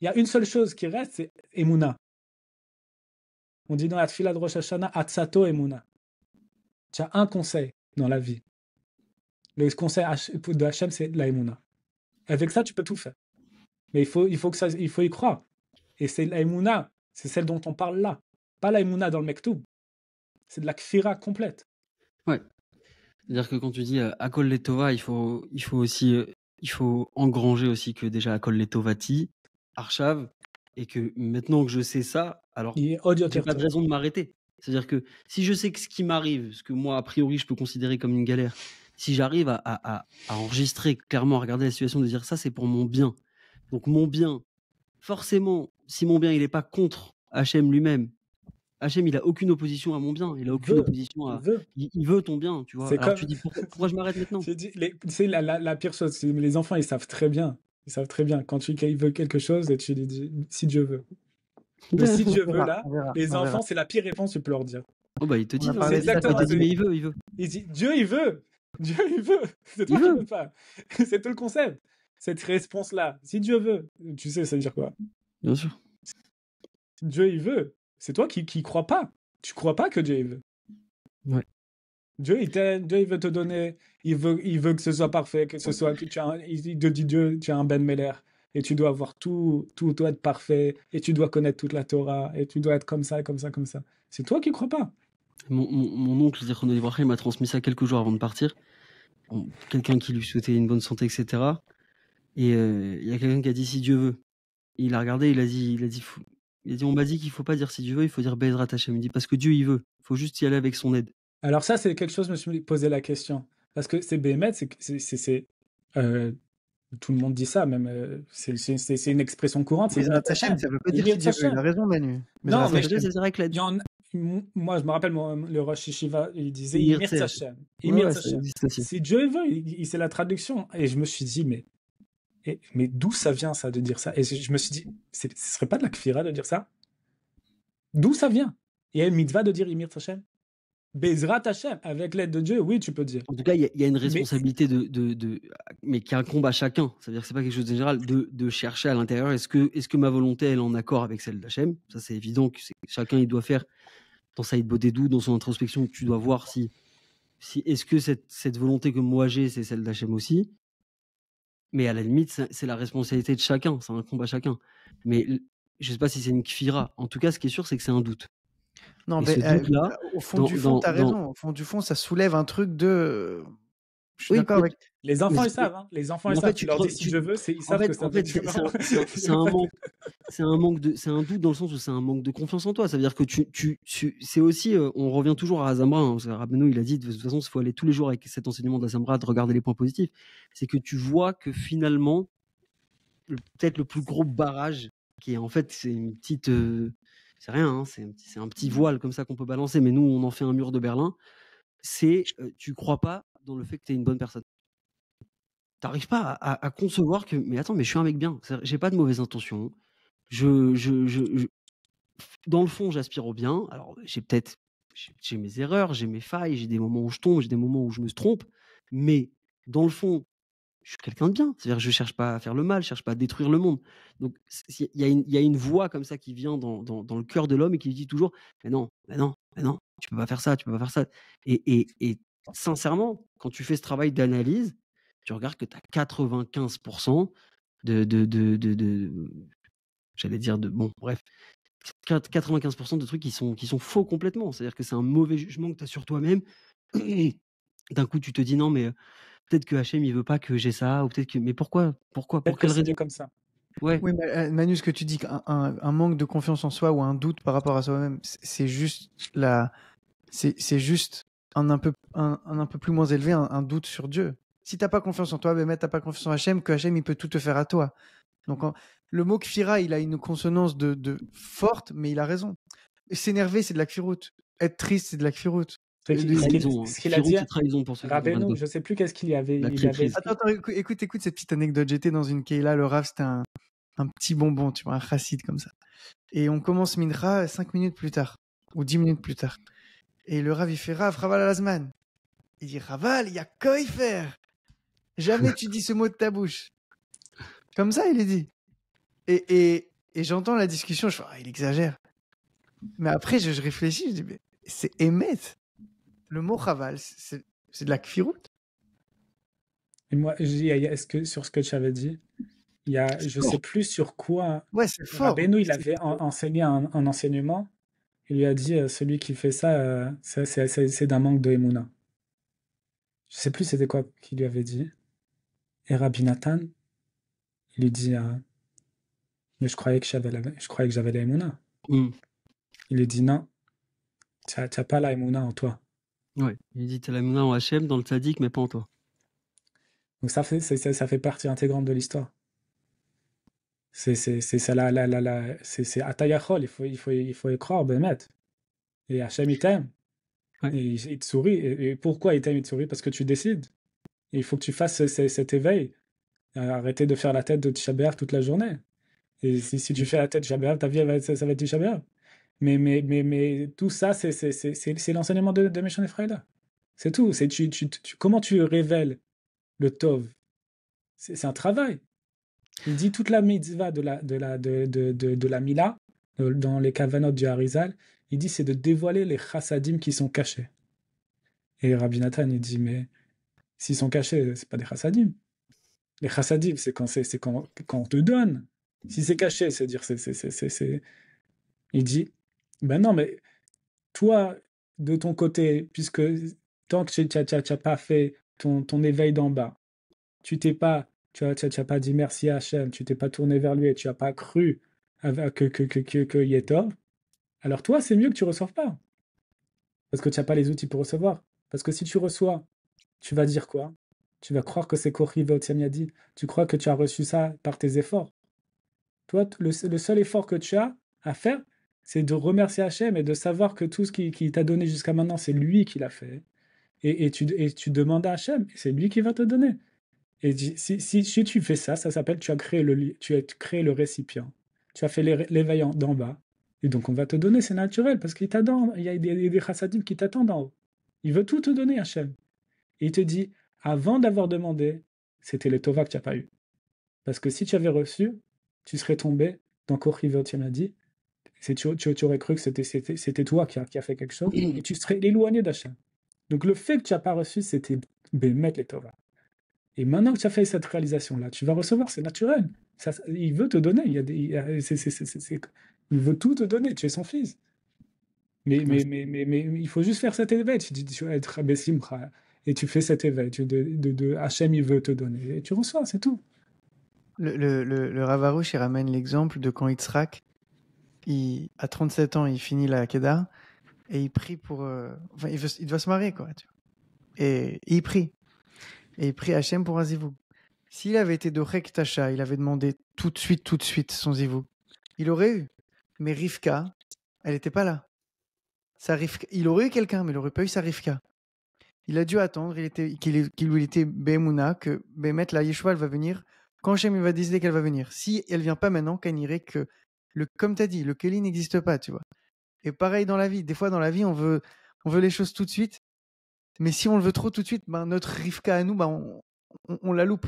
Il y a une seule chose qui reste, c'est Emouna. On dit dans la Tfila de Rosh Hashanah, Atsato Emouna. Tu as un conseil dans la vie. Le conseil de Hachem, c'est la Emouna. Avec ça, tu peux tout faire. Mais il faut y croire. Et c'est la Emouna, c'est celle dont on parle là. Pas la Emouna dans le Mektoub. C'est de la Kfira complète. Ouais. C'est-à-dire que quand tu dis Akol Letova, il faut engranger aussi que déjà Akol Letovati, Arshav, et que maintenant que je sais ça, alors j'ai pas de raison de m'arrêter. C'est-à-dire que si je sais que ce qui m'arrive, ce que moi, a priori, je peux considérer comme une galère, si j'arrive à enregistrer clairement, à regarder la situation, de dire ça, c'est pour mon bien. Donc mon bien, forcément, si mon bien, il n'est pas contre Hachem lui-même, Hachem, il a aucune opposition à mon bien. Il a aucune opposition à... Il veut ton bien, tu vois. Alors tu dis, pourquoi je m'arrête maintenant? C'est la pire chose. Les enfants, ils savent très bien Ils savent très bien. Quand il veut quelque chose, et tu lui dis si Dieu veut. Le si Dieu veut, là, les enfants, c'est la pire réponse que tu peux leur dire. Oh bah, ils te disent, c'est exactement ça. Mais il veut. Il dit Dieu, il veut. Dieu, il veut. C'est toi qui veux pas. C'est tout le concept. Cette réponse-là, si Dieu veut, tu sais, ça veut dire quoi? Bien sûr. Dieu, il veut. C'est toi qui crois pas. Tu crois pas que Dieu, il veut. Ouais. Dieu, il veut te donner. Il veut que ce soit parfait, que ce soit que il te dit Dieu, tu as un Ben Meller. Et tu dois avoir tout doit être parfait, et tu dois connaître toute la Torah, et tu dois être comme ça, comme ça, comme ça. C'est toi qui crois pas. Mon oncle, Zichrono Livracha, il m'a transmis ça quelques jours avant de partir. Quelqu'un qui lui souhaitait une bonne santé, etc. Et il y a quelqu'un qui a dit si Dieu veut. Et il a regardé, il a dit, on m'a dit qu'il faut pas dire si Dieu veut, il faut dire Be'ezrat Hashem. Il dit parce que Dieu il veut. Il faut juste y aller avec son aide. Alors ça, c'est quelque chose, je me suis posé la question. Parce que c'est Béhémet, tout le monde dit ça, même. C'est une expression courante. Be'ezrat Hashem, ça veut pas dire si Dieu veut. Il a raison, Manu. Non, mais c'est vrai que moi, je me rappelle, le Rosh Yeshiva, il disait Imir Hashem. Si Dieu veut, c'est la traduction. Et je me suis dit, mais d'où ça vient, ça, de dire ça? Et je me suis dit, ce serait pas de la kfira de dire ça? D'où ça vient? Il y a une mitzvah de dire Imir Hashem? Bezrat Hashem, avec l'aide de Dieu, oui, tu peux dire. En tout cas, il y a une responsabilité mais qui incombe à chacun. C'est-à-dire que c'est pas quelque chose de général de chercher à l'intérieur. Est-ce que ma volonté elle est en accord avec celle d'Hachem? Ça, c'est évident que chacun il doit faire dans sa Hitbodedou, dans son introspection, tu dois voir si est-ce que cette volonté que moi j'ai, c'est celle d'Hachem aussi. Mais à la limite, c'est la responsabilité de chacun. C'est un combat à chacun. Mais je sais pas si c'est une kfira. En tout cas, ce qui est sûr, c'est que c'est un doute. Non, mais au fond du fond, tu as raison. Au fond du fond, ça soulève un truc de. Je suis d'accord avec. Les enfants, ils savent. Hein. Les enfants, ils savent. Tu leur dis si je veux, ils savent que ça veut dire. C'est un doute dans le sens où c'est un manque de confiance en toi. Ça veut dire que c'est aussi, on revient toujours à Zambra. Hein, Rabbeinu, il a dit de toute façon, il faut aller tous les jours avec cet enseignement de la Zambra, de regarder les points positifs. C'est que tu vois que finalement, peut-être le plus gros barrage, qui est en fait, c'est une petite. C'est rien, hein, c'est un petit voile comme ça qu'on peut balancer, mais nous, on en fait un mur de Berlin. C'est tu crois pas dans le fait que tu es une bonne personne. Tu n'arrives pas à concevoir que, mais attends, mais je suis un mec bien, j'ai pas de mauvaises intentions. Dans le fond, j'aspire au bien. Alors, j'ai mes erreurs, j'ai mes failles, j'ai des moments où je tombe, j'ai des moments où je me trompe, mais dans le fond, je suis quelqu'un de bien. C'est-à-dire que je cherche pas à faire le mal, je cherche pas à détruire le monde. Donc, il y a une voix comme ça qui vient dans le cœur de l'homme et qui lui dit toujours mais non, tu peux pas faire ça, tu peux pas faire ça. Et sincèrement, quand tu fais ce travail d'analyse, tu regardes que tu as 95% j'allais dire bon, bref, 95% de trucs qui sont faux complètement. C'est-à-dire que c'est un mauvais jugement que tu as sur toi-même. D'un coup, tu te dis non, mais peut-être que Hachem il veut pas que j'ai ça, ou peut-être que. Mais pourquoi pour quelle raison comme ça? Ouais. Oui, mais Manu, ce que tu dis, un manque de confiance en soi ou un doute par rapport à soi-même, c'est juste c'est juste un peu plus moins élevé, un doute sur Dieu. Si t'as pas confiance en toi, ben t'as pas confiance en Hachem, que Hachem il peut tout te faire à toi. Donc le mot kfira, il a une consonance de forte, mais il a raison. S'énerver, c'est de la kfirout. Être triste, c'est de la kfirout. Ce qu'il a dit, Rabbeinu, je sais plus qu'est-ce qu'il y avait. Attends, écoute cette petite anecdote. J'étais dans une keila, le Rav, c'était un petit bonbon, tu vois, un chassid comme ça. Et on commence Mincha 5 minutes plus tard, ou 10 minutes plus tard. Et le Rav, il fait Raval Alazman. Il dit Raval, il y a quoi y faire? Jamais tu dis ce mot de ta bouche. Comme ça, il est dit. Et j'entends la discussion, je fais il exagère. Mais après, je réfléchis, je dis mais c'est émet. Le mot Raval, c'est de la kfirout. Et moi, est-ce que sur ce que tu avais dit, je sais plus sur quoi. Ouais, c'est fort. Rabbeinu, il avait enseigné un enseignement. Il lui a dit celui qui fait ça, c'est d'un manque de Emouna. Je sais plus c'était quoi qu'il lui avait dit. Et Rabbi Nathan, il lui dit mais je croyais que j'avais la Emouna. Il lui dit non, tu n'as pas la Emouna en toi. Ouais, il dit tu as la Emouna en Hachem, dans le tzaddik, mais pas en toi. Donc ça fait partie intégrante de l'histoire. C'est ça c'est Atayachol, il faut y croire, Bémet. Et Hachem il t'aime. Ouais. Et il te sourit. Et pourquoi il t'aime, il te sourit? Parce que tu décides. Et il faut que tu fasses cet éveil. Arrêtez de faire la tête de Tisha B'Av toute la journée. Et si tu fais la tête de Tisha B'Av, ta vie, ça va être Tisha B'Av. Mais tout ça, c'est l'enseignement de Meshon Efraïla. C'est tout. Comment tu révèles le Tov? C'est un travail. Il dit toute la mitzvah de la Mila, dans les Kavanot du Harizal, il dit c'est de dévoiler les chassadim qui sont cachés. Et Rabbi Nathan, il dit, mais s'ils sont cachés, c'est pas des chassadim. Les chassadim, c'est quand on te donne. Si c'est caché, c'est-à-dire, il dit, ben non, mais toi, de ton côté, puisque tant que tu n'as pas fait ton éveil d'en bas, tu n'as pas dit merci à Hachem, tu t'es pas tourné vers lui et tu n'as pas cru que Yetov, alors toi, c'est mieux que tu ne reçoives pas. Parce que tu n'as pas les outils pour recevoir. Parce que si tu reçois, tu vas dire quoi? Tu vas croire que c'est Kori Veotiamiadi. Tu crois que tu as reçu ça par tes efforts. Toi, le seul effort que tu as à faire, c'est de remercier Hachem et de savoir que tout ce qu'il t'a donné jusqu'à maintenant, c'est lui qui l'a fait. Et tu demandes à Hachem, et c'est lui qui va te donner. Et si tu fais ça, ça s'appelle tu as créé le récipient. Tu as fait l'éveil d'en bas. Et donc on va te donner, c'est naturel, parce qu'il t'attend. Il y a des chassadim qui t'attendent en haut. Il veut tout te donner, Hachem. Et il te dit, avant d'avoir demandé, c'était les Tova que tu n'as pas eu. Parce que si tu avais reçu, tu serais tombé dans Kochivot, tu m'as dit, tu aurais cru que c'était toi qui a fait quelque chose, et tu serais éloigné d'Hachem. Donc le fait que tu n'as pas reçu, c'était mettre les Tova. Et maintenant que tu as fait cette réalisation-là, tu vas recevoir, c'est naturel. Il veut te donner. Il veut tout te donner. Tu es son fils. Mais il faut juste faire cet éveil. Tu vas être Bessimcha. Et tu fais cet éveil. Hachem, il veut te donner. Et tu reçois, c'est tout. Le Rav Arush, il ramène l'exemple de quand Yitzhak, à 37 ans, il finit la Kedah et il prie pour. Enfin, il doit se marier, quoi. Tu vois. Et il prie. Et il prie Hachem pour un zivoug. S'il avait été Dorek Tasha, il avait demandé tout de suite son zivoug, il aurait eu. Mais Rivka, elle n'était pas là. Il aurait eu quelqu'un, mais il n'aurait pas eu sa Rivka. Il a dû attendre, qu'il lui était Bemouna, que Bemet, la Yeshua, elle va venir quand Hachem va décider qu'elle va venir. Si elle vient pas maintenant, qu'elle irait que, comme tu as dit, le Kéli n'existe pas, tu vois. Et pareil dans la vie. Des fois, dans la vie, on veut les choses tout de suite. Mais si on le veut trop tout de suite, ben, notre Rivka à nous, ben, on la loupe.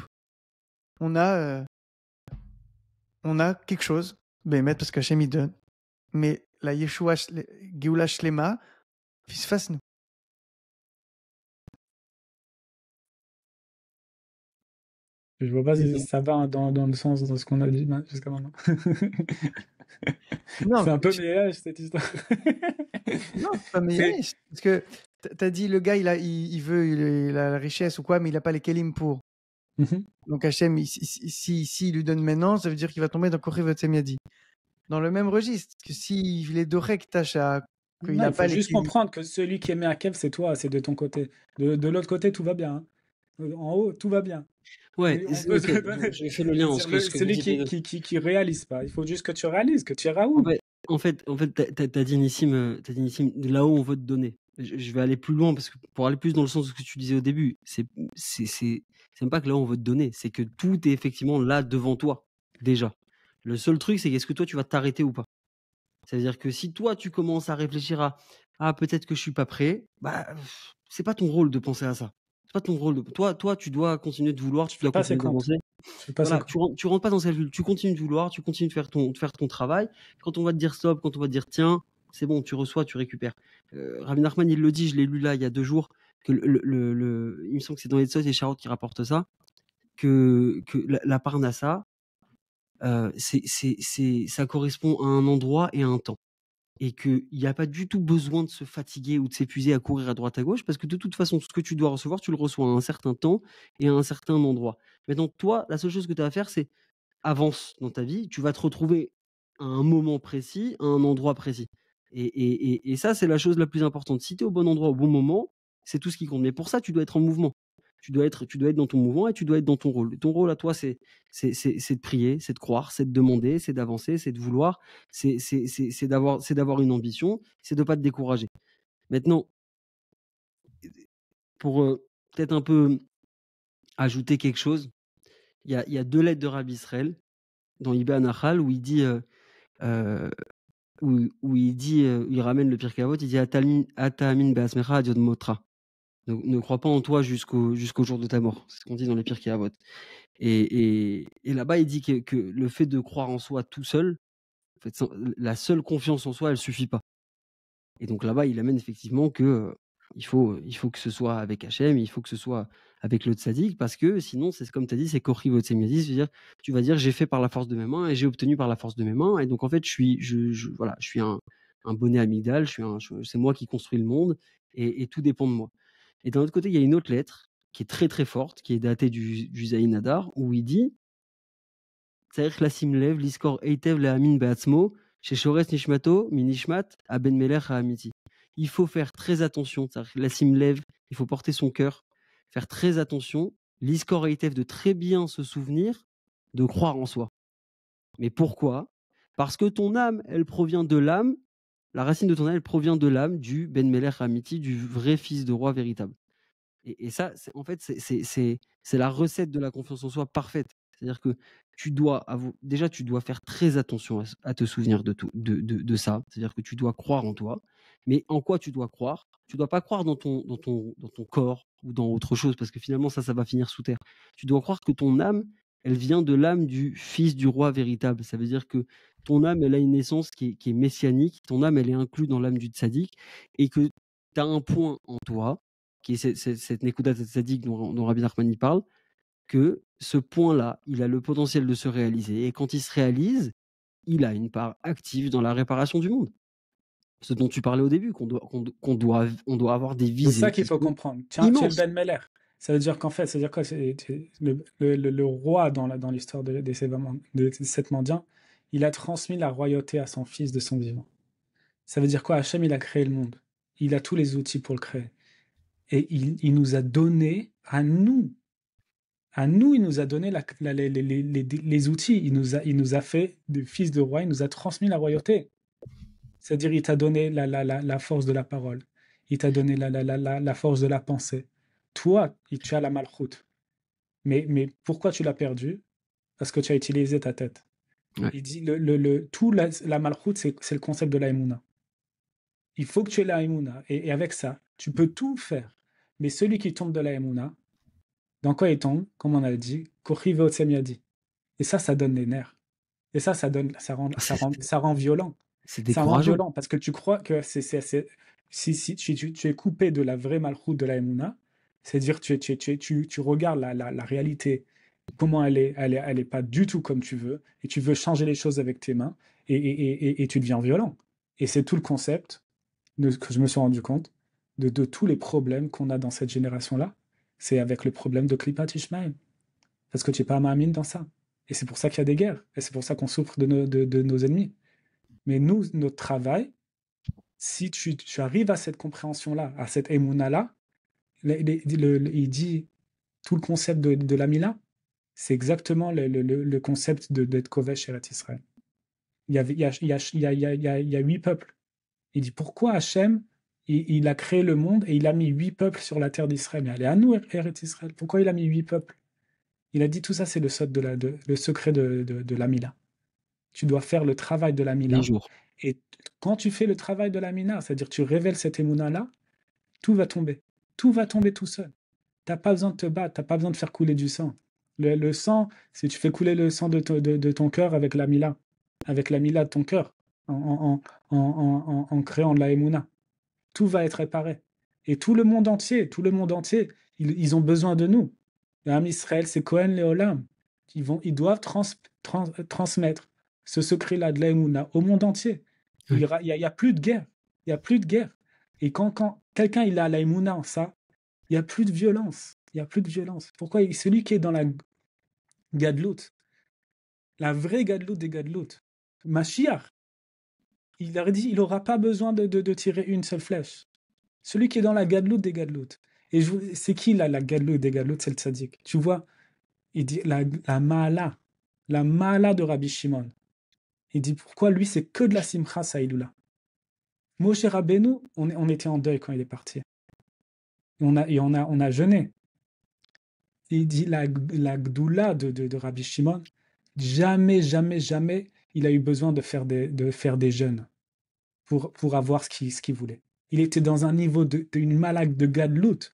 On a quelque chose, Bemet, parce qu'Hachem il donne. Mais la Yeshua, Geoula Shlema, face nous. Je vois pas si ça va dans le sens de ce qu'on a dit jusqu'à maintenant. Non, c'est un peu mélange cette histoire. Non, c'est pas mélange. Parce que t'as dit le gars il veut la richesse ou quoi, mais il a pas les kelim pour. Donc Hachem, si lui donne maintenant, ça veut dire qu'il va tomber dans Koré Votsemiadi. Dans le même registre, que s'il est dorek Tacha, qu'il n'a pas les. Il faut juste comprendre que celui qui émet à Kev, c'est toi, c'est de ton côté. De l'autre côté, tout va bien. Hein. En haut, tout va bien. Ouais, je fais le lien entre ce que celui qui réalise pas. Il faut juste que tu réalises, que tu es Raoul. En fait, t'as dit Nissim, là-haut on veut te donner. Je vais aller plus loin parce que pour aller plus dans le sens de ce que tu disais au début, c'est même pas que là-haut on veut te donner, c'est que tout est effectivement là devant toi déjà. Le seul truc, c'est qu'est-ce que toi tu vas t'arrêter ou pas. C'est-à-dire que si toi tu commences à réfléchir à peut-être que je suis pas prêt, bah c'est pas ton rôle de penser à ça. C'est pas ton rôle de toi tu dois continuer de vouloir, tu dois continuer d'avancer. Voilà, tu rentres pas dans cette bulle, tu continues de vouloir, tu continues de faire ton travail. Quand on va te dire stop, quand on va te dire tiens, c'est bon, tu reçois, tu récupères. Rabbi Nachman, il le dit, je l'ai lu là il y a 2 jours, que il me semble que c'est dans les Tzot et Charot qui rapporte ça, que la Parnassa, ça correspond à un endroit et à un temps. Et qu'il n'y a pas du tout besoin de se fatiguer ou de s'épuiser à courir à droite à gauche, parce que de toute façon, ce que tu dois recevoir, tu le reçois à un certain temps et à un certain endroit. Maintenant, toi, la seule chose que tu as à faire, c'est avance dans ta vie, tu vas te retrouver à un moment précis, à un endroit précis. Et ça, c'est la chose la plus importante. Si tu es au bon endroit, au bon moment, c'est tout ce qui compte. Mais pour ça, tu dois être en mouvement. Tu dois être dans ton mouvement et tu dois être dans ton rôle. Ton rôle à toi, c'est de prier, c'est de croire, c'est de demander, c'est d'avancer, c'est de vouloir, c'est d'avoir une ambition, c'est de ne pas te décourager. Maintenant, pour peut-être un peu ajouter quelque chose, il y a 2 lettres de Rabbi Israël dans Ibn Achal où il dit où il ramène le Pirkei Avot, il dit Ata amin be'asmecha ad yod motra. Donc, ne crois pas en toi jusqu'au jour de ta mort. C'est ce qu'on dit dans les Pirkei Avot. Et là-bas, il dit que le fait de croire en soi tout seul, en fait, la seule confiance en soi, elle suffit pas. Et donc là-bas, il amène effectivement que il faut que ce soit avec Hachem, il faut que ce soit avec le tzaddik, parce que sinon, c'est comme tu as dit, c'est Kochi Votsemiadis, c'est-à-dire tu vas dire j'ai fait par la force de mes mains et j'ai obtenu par la force de mes mains, et donc en fait je suis un bonnet amygdale, c'est moi qui construis le monde, et tout dépend de moi. Et d'un autre côté, il y a une autre lettre qui est très très forte, qui est datée du Zayin Hadar, où il dit Tzarich lasim lev liskor eitev le'amin be'atzmo sheshores nishmato minishmat aben melech ha'amiti. Il faut faire très attention, lasim lev, il faut porter son cœur, faire très attention, liskor eitev, de très bien se souvenir, de croire en soi. Mais pourquoi? Parce que ton âme, elle provient de l'âme, la racine de ton âme, elle provient de l'âme du ben melech ha'amiti, du vrai fils de roi véritable. Et ça, en fait, c'est la recette de la confiance en soi parfaite. C'est-à-dire que tu dois faire très attention à te souvenir de ça. C'est-à-dire que tu dois croire en toi. Mais en quoi tu dois croire? Tu dois pas croire dans ton corps ou dans autre chose, parce que finalement, ça va finir sous terre. Tu dois croire que ton âme, elle vient de l'âme du fils du roi véritable. Ça veut dire que ton âme, elle a une essence qui est messianique. Ton âme, elle est inclue dans l'âme du tzaddik, et que tu as un point en toi qui est cette Nekudat Tzaddik dont Rabbi Nachman y parle, que ce point-là, il a le potentiel de se réaliser. Et quand il se réalise, il a une part active dans la réparation du monde. Ce dont tu parlais au début, qu'on doit avoir des visées. C'est ça qu'il faut comprendre. Tiens, tu es le Ben Meler. Ça veut dire qu'en fait, c'est-à-dire quoi? Le roi dans l'histoire de ces 7 mendiants, il a transmis la royauté à son fils de son vivant. Ça veut dire quoi? Hachem, il a créé le monde. Il a tous les outils pour le créer. Et il nous a donné à nous, il nous a donné les outils. Il nous a fait des fils de roi, il nous a transmis la royauté. C'est-à-dire, il t'a donné la force de la parole, il t'a donné la force de la pensée. Toi, tu as la malchoute. Mais pourquoi tu l'as perdu? Parce que tu as utilisé ta tête. Ouais. Il dit, la malchoute, c'est le concept de la émouna. Il faut que tu aies la émouna. Et avec ça, tu peux tout faire. Mais celui qui tombe de la émouna, dans quoi il tombe? Comme on a dit, Kochi Veotsemiadi. Et ça donne les nerfs. Et ça rend violent. C'est Ça rend décourageant. violent parce que tu crois que si tu es coupé de la vraie malchoute de la Emouna, c'est-à-dire tu regardes la réalité, comment elle est pas du tout comme tu veux, et tu veux changer les choses avec tes mains, et tu deviens violent. Et c'est tout le concept que je me suis rendu compte de tous les problèmes qu'on a dans cette génération-là. C'est avec le problème de Klipat Ishmael. Parce que tu n'es pas ma'amine dans ça. Et c'est pour ça qu'il y a des guerres. Et c'est pour ça qu'on souffre de nos ennemis. Mais nous, notre travail, si tu arrives à cette compréhension-là, à cette émouna-là, il dit tout le concept de la Mila, c'est exactement le concept d'être Kovesh Eretz Israël. Il y a 8 peuples. Il dit pourquoi Hachem, il a créé le monde et il a mis 8 peuples sur la terre d'Israël. Mais elle est à nous, Eretz Israël. Pourquoi il a mis 8 peuples? Il a dit tout ça, c'est le secret de la Mila. Tu dois faire le travail de la Mila. Et quand tu fais le travail de la Mina, c'est-à-dire tu révèles cette émouna-là, tout va tomber. Tout va tomber tout seul. Tu n'as pas besoin de te battre, tu n'as pas besoin de faire couler du sang. Le sang, si tu fais couler le sang de ton cœur avec la Mila de ton cœur, en créant de la émouna, tout va être réparé. Et tout le monde entier, ils ont besoin de nous. L'âme Israël, c'est Kohen Leolam. Ils doivent transmettre ce secret-là de la émouna au monde entier. Il y a plus de guerre. Il y a plus de guerre. Et quand quelqu'un il a la émouna en ça, il n'y a plus de violence. Il y a plus de violence. Pourquoi? Celui qui est dans la gadlout, la vraie gadlout des gadlout, Mashiach, il a dit il n'aura pas besoin de tirer une seule flèche. Celui qui est dans la gadlout des gadlout. Et c'est qui là, la gadlout des gadlout? C'est le tzaddik. Tu vois, il dit la ma'ala de Rabbi Shimon. Il dit pourquoi lui c'est que de la simcha saïloula. Moshe Rabbeinu, on était en deuil quand il est parti. On a jeûné. il dit la Gdoula de Rabbi Shimon, jamais, jamais, jamais il a eu besoin de faire des jeûnes pour avoir ce qu'il voulait. Il était dans un niveau d'une malade de gadlout.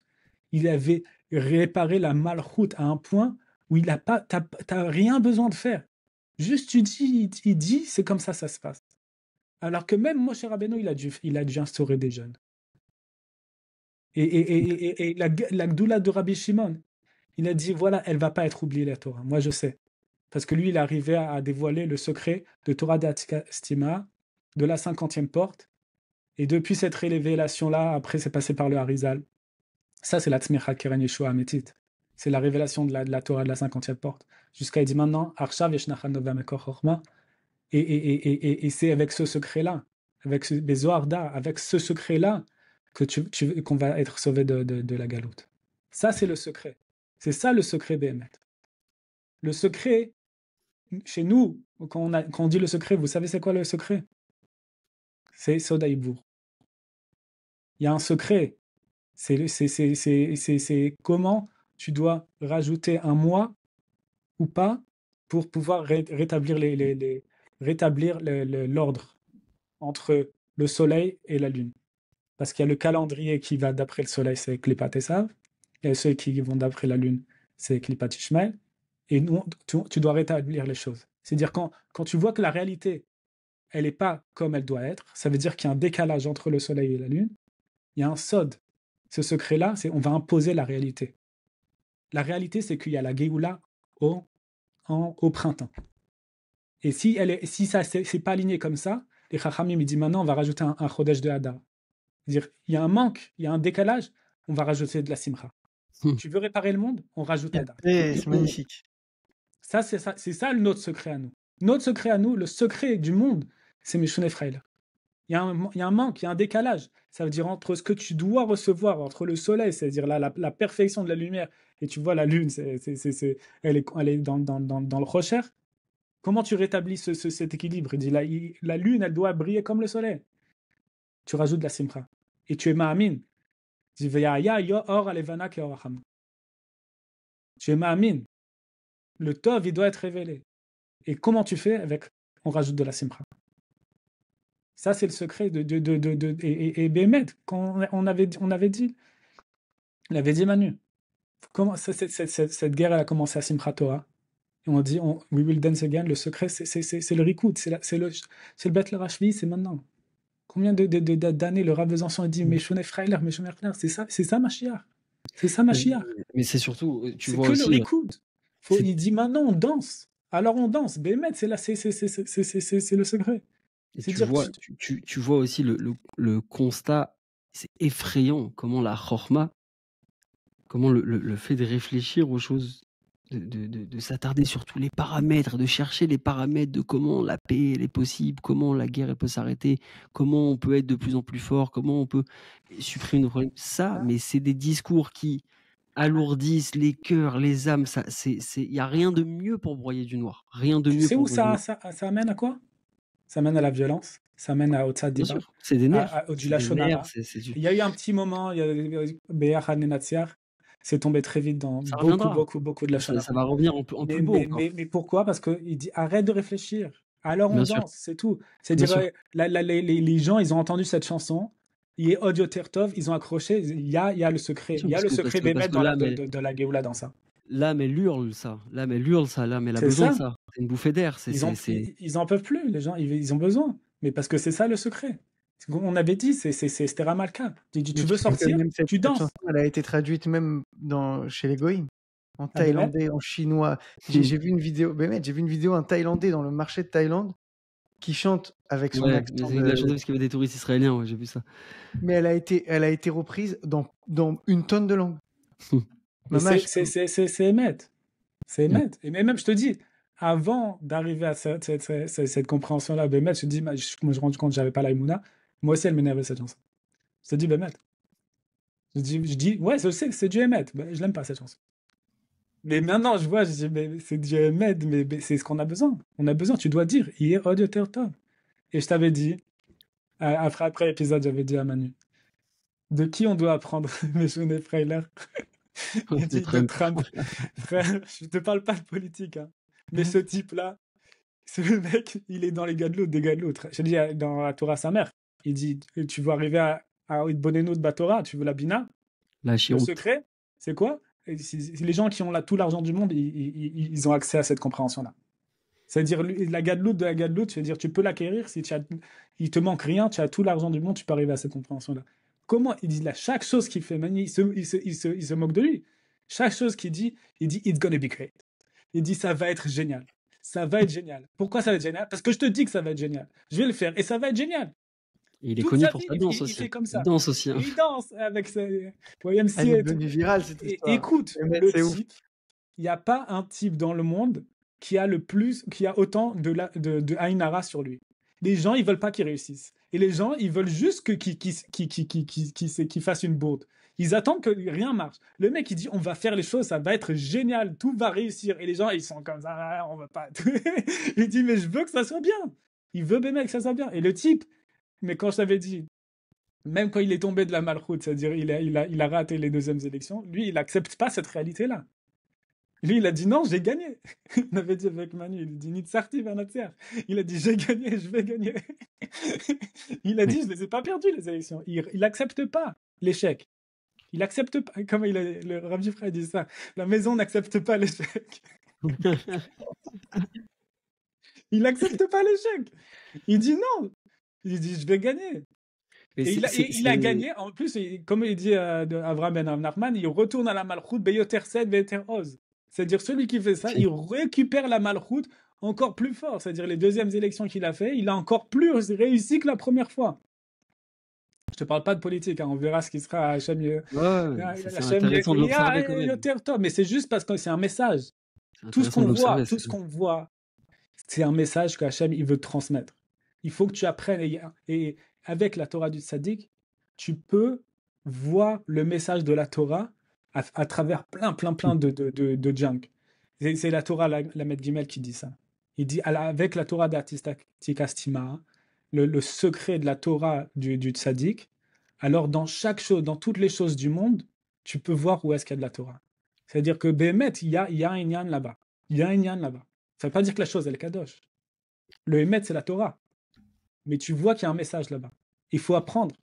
Il avait réparé la malchoute à un point où t'as rien besoin de faire. Juste tu dis, il dit, c'est comme ça se passe. Alors que même Moshe Rabbeinu, il a dû instaurer des jeûnes. Et la Gdoula de Rabbi Shimon, il a dit, voilà, elle va pas être oubliée la Torah. Moi, je sais. Parce que lui, il est arrivé à dévoiler le secret de Torah d'Atika Stima, de la 50e porte. Et depuis cette révélation-là, après, c'est passé par le Harizal. Ça, c'est la Tzmicha Keren Yeshua Ametit. C'est la révélation de la Torah de la 50e porte. Jusqu'à, il dit maintenant, Arshav Yeshnachan Nova Mekor Chochma. Et c'est avec ce secret-là, avec ce Bezoarda, avec ce secret-là, qu'on va être sauvé de la galoute. Ça, c'est le secret. C'est ça le secret Béhémet. Le secret, chez nous, quand on dit le secret, vous savez c'est quoi le secret? C'est Sodaïbour. Il y a un secret. C'est comment tu dois rajouter un mois ou pas pour pouvoir rétablir l'ordre entre le soleil et la lune. Parce qu'il y a le calendrier qui va d'après le soleil, c'est Klipat Esav. Il y a ceux qui vont d'après la lune, c'est Klipat Ishmael. Et nous, tu dois rétablir les choses. C'est-à-dire quand tu vois que la réalité, elle n'est pas comme elle doit être, ça veut dire qu'il y a un décalage entre le soleil et la lune. Il y a un sod. Ce secret-là, c'est on va imposer la réalité. La réalité, c'est qu'il y a la Géoula au printemps. Et si ça c'est pas aligné comme ça, les Chachamim ils disent maintenant on va rajouter un Chodesh de Hadar. C'est-à-dire il y a un manque, il y a un décalage, on va rajouter de la Simcha. Tu veux réparer le monde, on rajoute Hadar. C'est magnifique. Ça c'est ça notre secret à nous. Notre secret à nous, le secret du monde, c'est Meshouné Freil. Il y a un manque, il y a un décalage. Ça veut dire entre ce que tu dois recevoir, entre le soleil, c'est-à-dire la perfection de la lumière, et tu vois la lune, elle est dans le rocher. Comment tu rétablis cet équilibre? Il dit la lune, elle doit briller comme le soleil. Tu rajoutes de la simcha. Et tu es ma'amin. Il dit tu es ma'amin. Le tov, il doit être révélé. Et comment tu fais? On rajoute de la simcha. Ça, c'est le secret et Bémet, quand on avait dit, Manu, comment cette guerre elle a commencé à Simchat Torah. Et on dit, we will dance again. Le secret, c'est le Rikoud, c'est le Bet Lerashvi, c'est maintenant. Combien d'années le Rav Besançon a dit, Meshouné Freiler, c'est ça Mashiach. C'est ça Mashiach. Mais c'est surtout, tu vois que aussi. Le Rikoud. Il dit maintenant on danse. Alors on danse. Bémet, c'est le secret. Et tu vois aussi le constat, c'est effrayant comment la chorma, comment le fait de réfléchir aux choses, de s'attarder sur tous les paramètres, de chercher les paramètres de comment la paix elle est possible, comment la guerre elle peut s'arrêter, comment on peut être de plus en plus fort, comment on peut supprimer nos problèmes. Ça, mais c'est des discours qui alourdissent les cœurs, les âmes. Il n'y a rien de mieux pour broyer du noir. Rien de mieux. Tu sais où ça amène à quoi? Ça mène à la violence, ça mène à Otsad Diba. C'est des nerfs. Du Lachonara. Il y a eu un petit moment, il y a Béachad Nenatsiar, c'est tombé très vite dans beaucoup de Lachonara. Ça va revenir en plus beau. Mais pourquoi? Parce qu'il dit arrête de réfléchir. Alors on danse, c'est tout. C'est-à-dire, les gens, ils ont entendu cette chanson, il est audio Tertov, ils ont accroché, il y a le secret. Il y a le secret Bémet de la Géoula dans ça. L'âme, elle hurle ça. L'âme, elle a besoin de ça. C'est une bouffée d'air. Ils en peuvent plus, les gens, ils ont besoin. Mais parce que c'est ça le secret. On avait dit, c'était Ramalka. Tu veux sortir, tu danses. Chanson, elle a été traduite même chez les Goïms, en thaïlandais, en chinois. J'ai vu une vidéo, j'ai vu une vidéo un Thaïlandais dans le marché de Thaïlande qui chante avec son accent. Il a chanté parce qu'il y avait des touristes israéliens, j'ai vu ça. Mais elle a été reprise dans une tonne de langues. C'est Emmet. C'est Emmet. Et même, je te dis, avant d'arriver à cette compréhension-là, Bémet, je te dis, je me suis rendu compte que j'avais pas la Emouna. Moi aussi, elle m'énervait cette chanson. Je te dis, Bémet. Je dis, ouais, je sais, c'est du Emmet. Je l'aime pas cette chanson. Mais maintenant, je vois, je dis, mais c'est du Emmet, mais c'est ce qu'on a besoin. On a besoin, tu dois dire, il est audio Tertov. Et je t'avais dit, après l'épisode, j'avais dit à Manu, de qui on doit apprendre Meshouné Freiler? Il dit de Trump. Frère, je te parle pas de politique, hein. Mais ce type-là, ce mec, il est dans les gadloutes des gadloutes. Je dis dans la Torah sa mère. Il dit, tu veux arriver à Boneno de Batora, tu veux la Bina? Le secret, c'est quoi? Les gens qui ont tout l'argent du monde, ils ont accès à cette compréhension-là. C'est-à-dire, la gadloute de la gadloute, c'est-à-dire, tu peux l'acquérir, si il te manque rien, tu as tout l'argent du monde, tu peux arriver à cette compréhension-là. Comment il dit là, chaque chose qu'il fait, il se moque de lui. Chaque chose qu'il dit, il dit, it's gonna be great. Il dit, ça va être génial. Ça va être génial. Pourquoi ça va être génial? Parce que je te dis que ça va être génial. Je vais le faire et ça va être génial. Il est connu pour sa danse aussi. Il fait comme ça. Il danse aussi. Il danse avec sa YMCA. Elle est devenue virale, cette histoire. Écoute, le type, il n'y a pas un type dans le monde qui a autant de Ainara sur lui. Les gens, ils veulent pas qu'il réussisse. Et les gens, ils veulent juste qu'il fasse une bourde. Ils attendent que rien marche. Le mec, il dit, on va faire les choses, ça va être génial, tout va réussir. Et les gens, ils sont comme ça, on va pas. Il dit, mais je veux que ça soit bien. Il veut, mec, que ça soit bien. Et le type, mais quand je t'avais dit, même quand il est tombé de la malchoute, c'est-à-dire il a raté les deuxièmes élections, lui, il n'accepte pas cette réalité-là. Lui, il a dit non, j'ai gagné. On avait dit avec Manu, il dit Nitzarti Vanatsiar. Il a dit j'ai gagné, je vais gagner. Il a dit je les ai pas perdus les élections. Il n'accepte pas l'échec. Il accepte pas. Comment le Rav Gifra dit ça? La maison n'accepte pas l'échec. Il n'accepte pas l'échec. Il dit non. Il dit je vais gagner. Et il a gagné. En plus, comme il dit Avraham Ben Nachman, il retourne à la malchoute Beyoter Sed Beyoter Oz. C'est-à-dire, celui qui fait ça, il récupère la malchoute encore plus fort. C'est-à-dire, les deuxièmes élections qu'il a fait, il a encore plus réussi que la première fois. Je te parle pas de politique, hein, on verra ce qui sera à Hachem. C'est intéressant de l'observer quand même. Mais c'est juste parce que c'est un message. Tout ce qu'on voit, c'est un message que Hachem, il veut transmettre. Il faut que tu apprennes. Et avec la Torah du Tzaddik, tu peux voir le message de la Torah à travers plein de junk. C'est la Torah, la Met Gimel qui dit ça. Il dit, avec la Torah d'Artistikastima, le secret de la Torah du Tzaddik, alors dans chaque chose, dans toutes les choses du monde, tu peux voir où est-ce qu'il y a de la Torah. C'est-à-dire que Bémet, il y a un Inyan là-bas. Il y a un Inyan là-bas. Ça ne veut pas dire que la chose, elle est Kadosh. Le Emet, c'est la Torah. Mais tu vois qu'il y a un message là-bas. Il faut apprendre.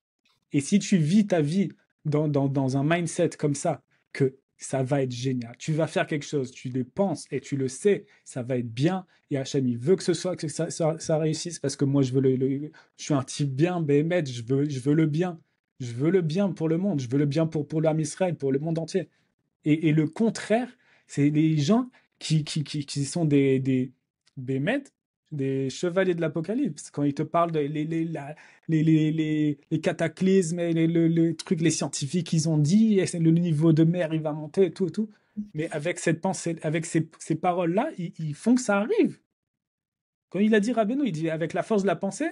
Et si tu vis ta vie dans un mindset comme ça, que ça va être génial. Tu vas faire quelque chose, tu le penses et tu le sais, ça va être bien. Et Hachem, il veut que ça réussisse parce que moi, je suis un type bien, Béhémet, je veux le bien. Je veux le bien pour le monde, je veux le bien pour l'âme Israël, pour le monde entier. Et le contraire, c'est les gens qui sont des Béhémet, des chevaliers de l'Apocalypse, quand ils te parlent de les cataclysmes et les trucs, les scientifiques, ils ont dit, et le niveau de mer, il va monter, et tout. Mais avec cette pensée, avec ces paroles-là, ils font que ça arrive. Quand il a dit Rabbeinu, il dit avec la force de la pensée,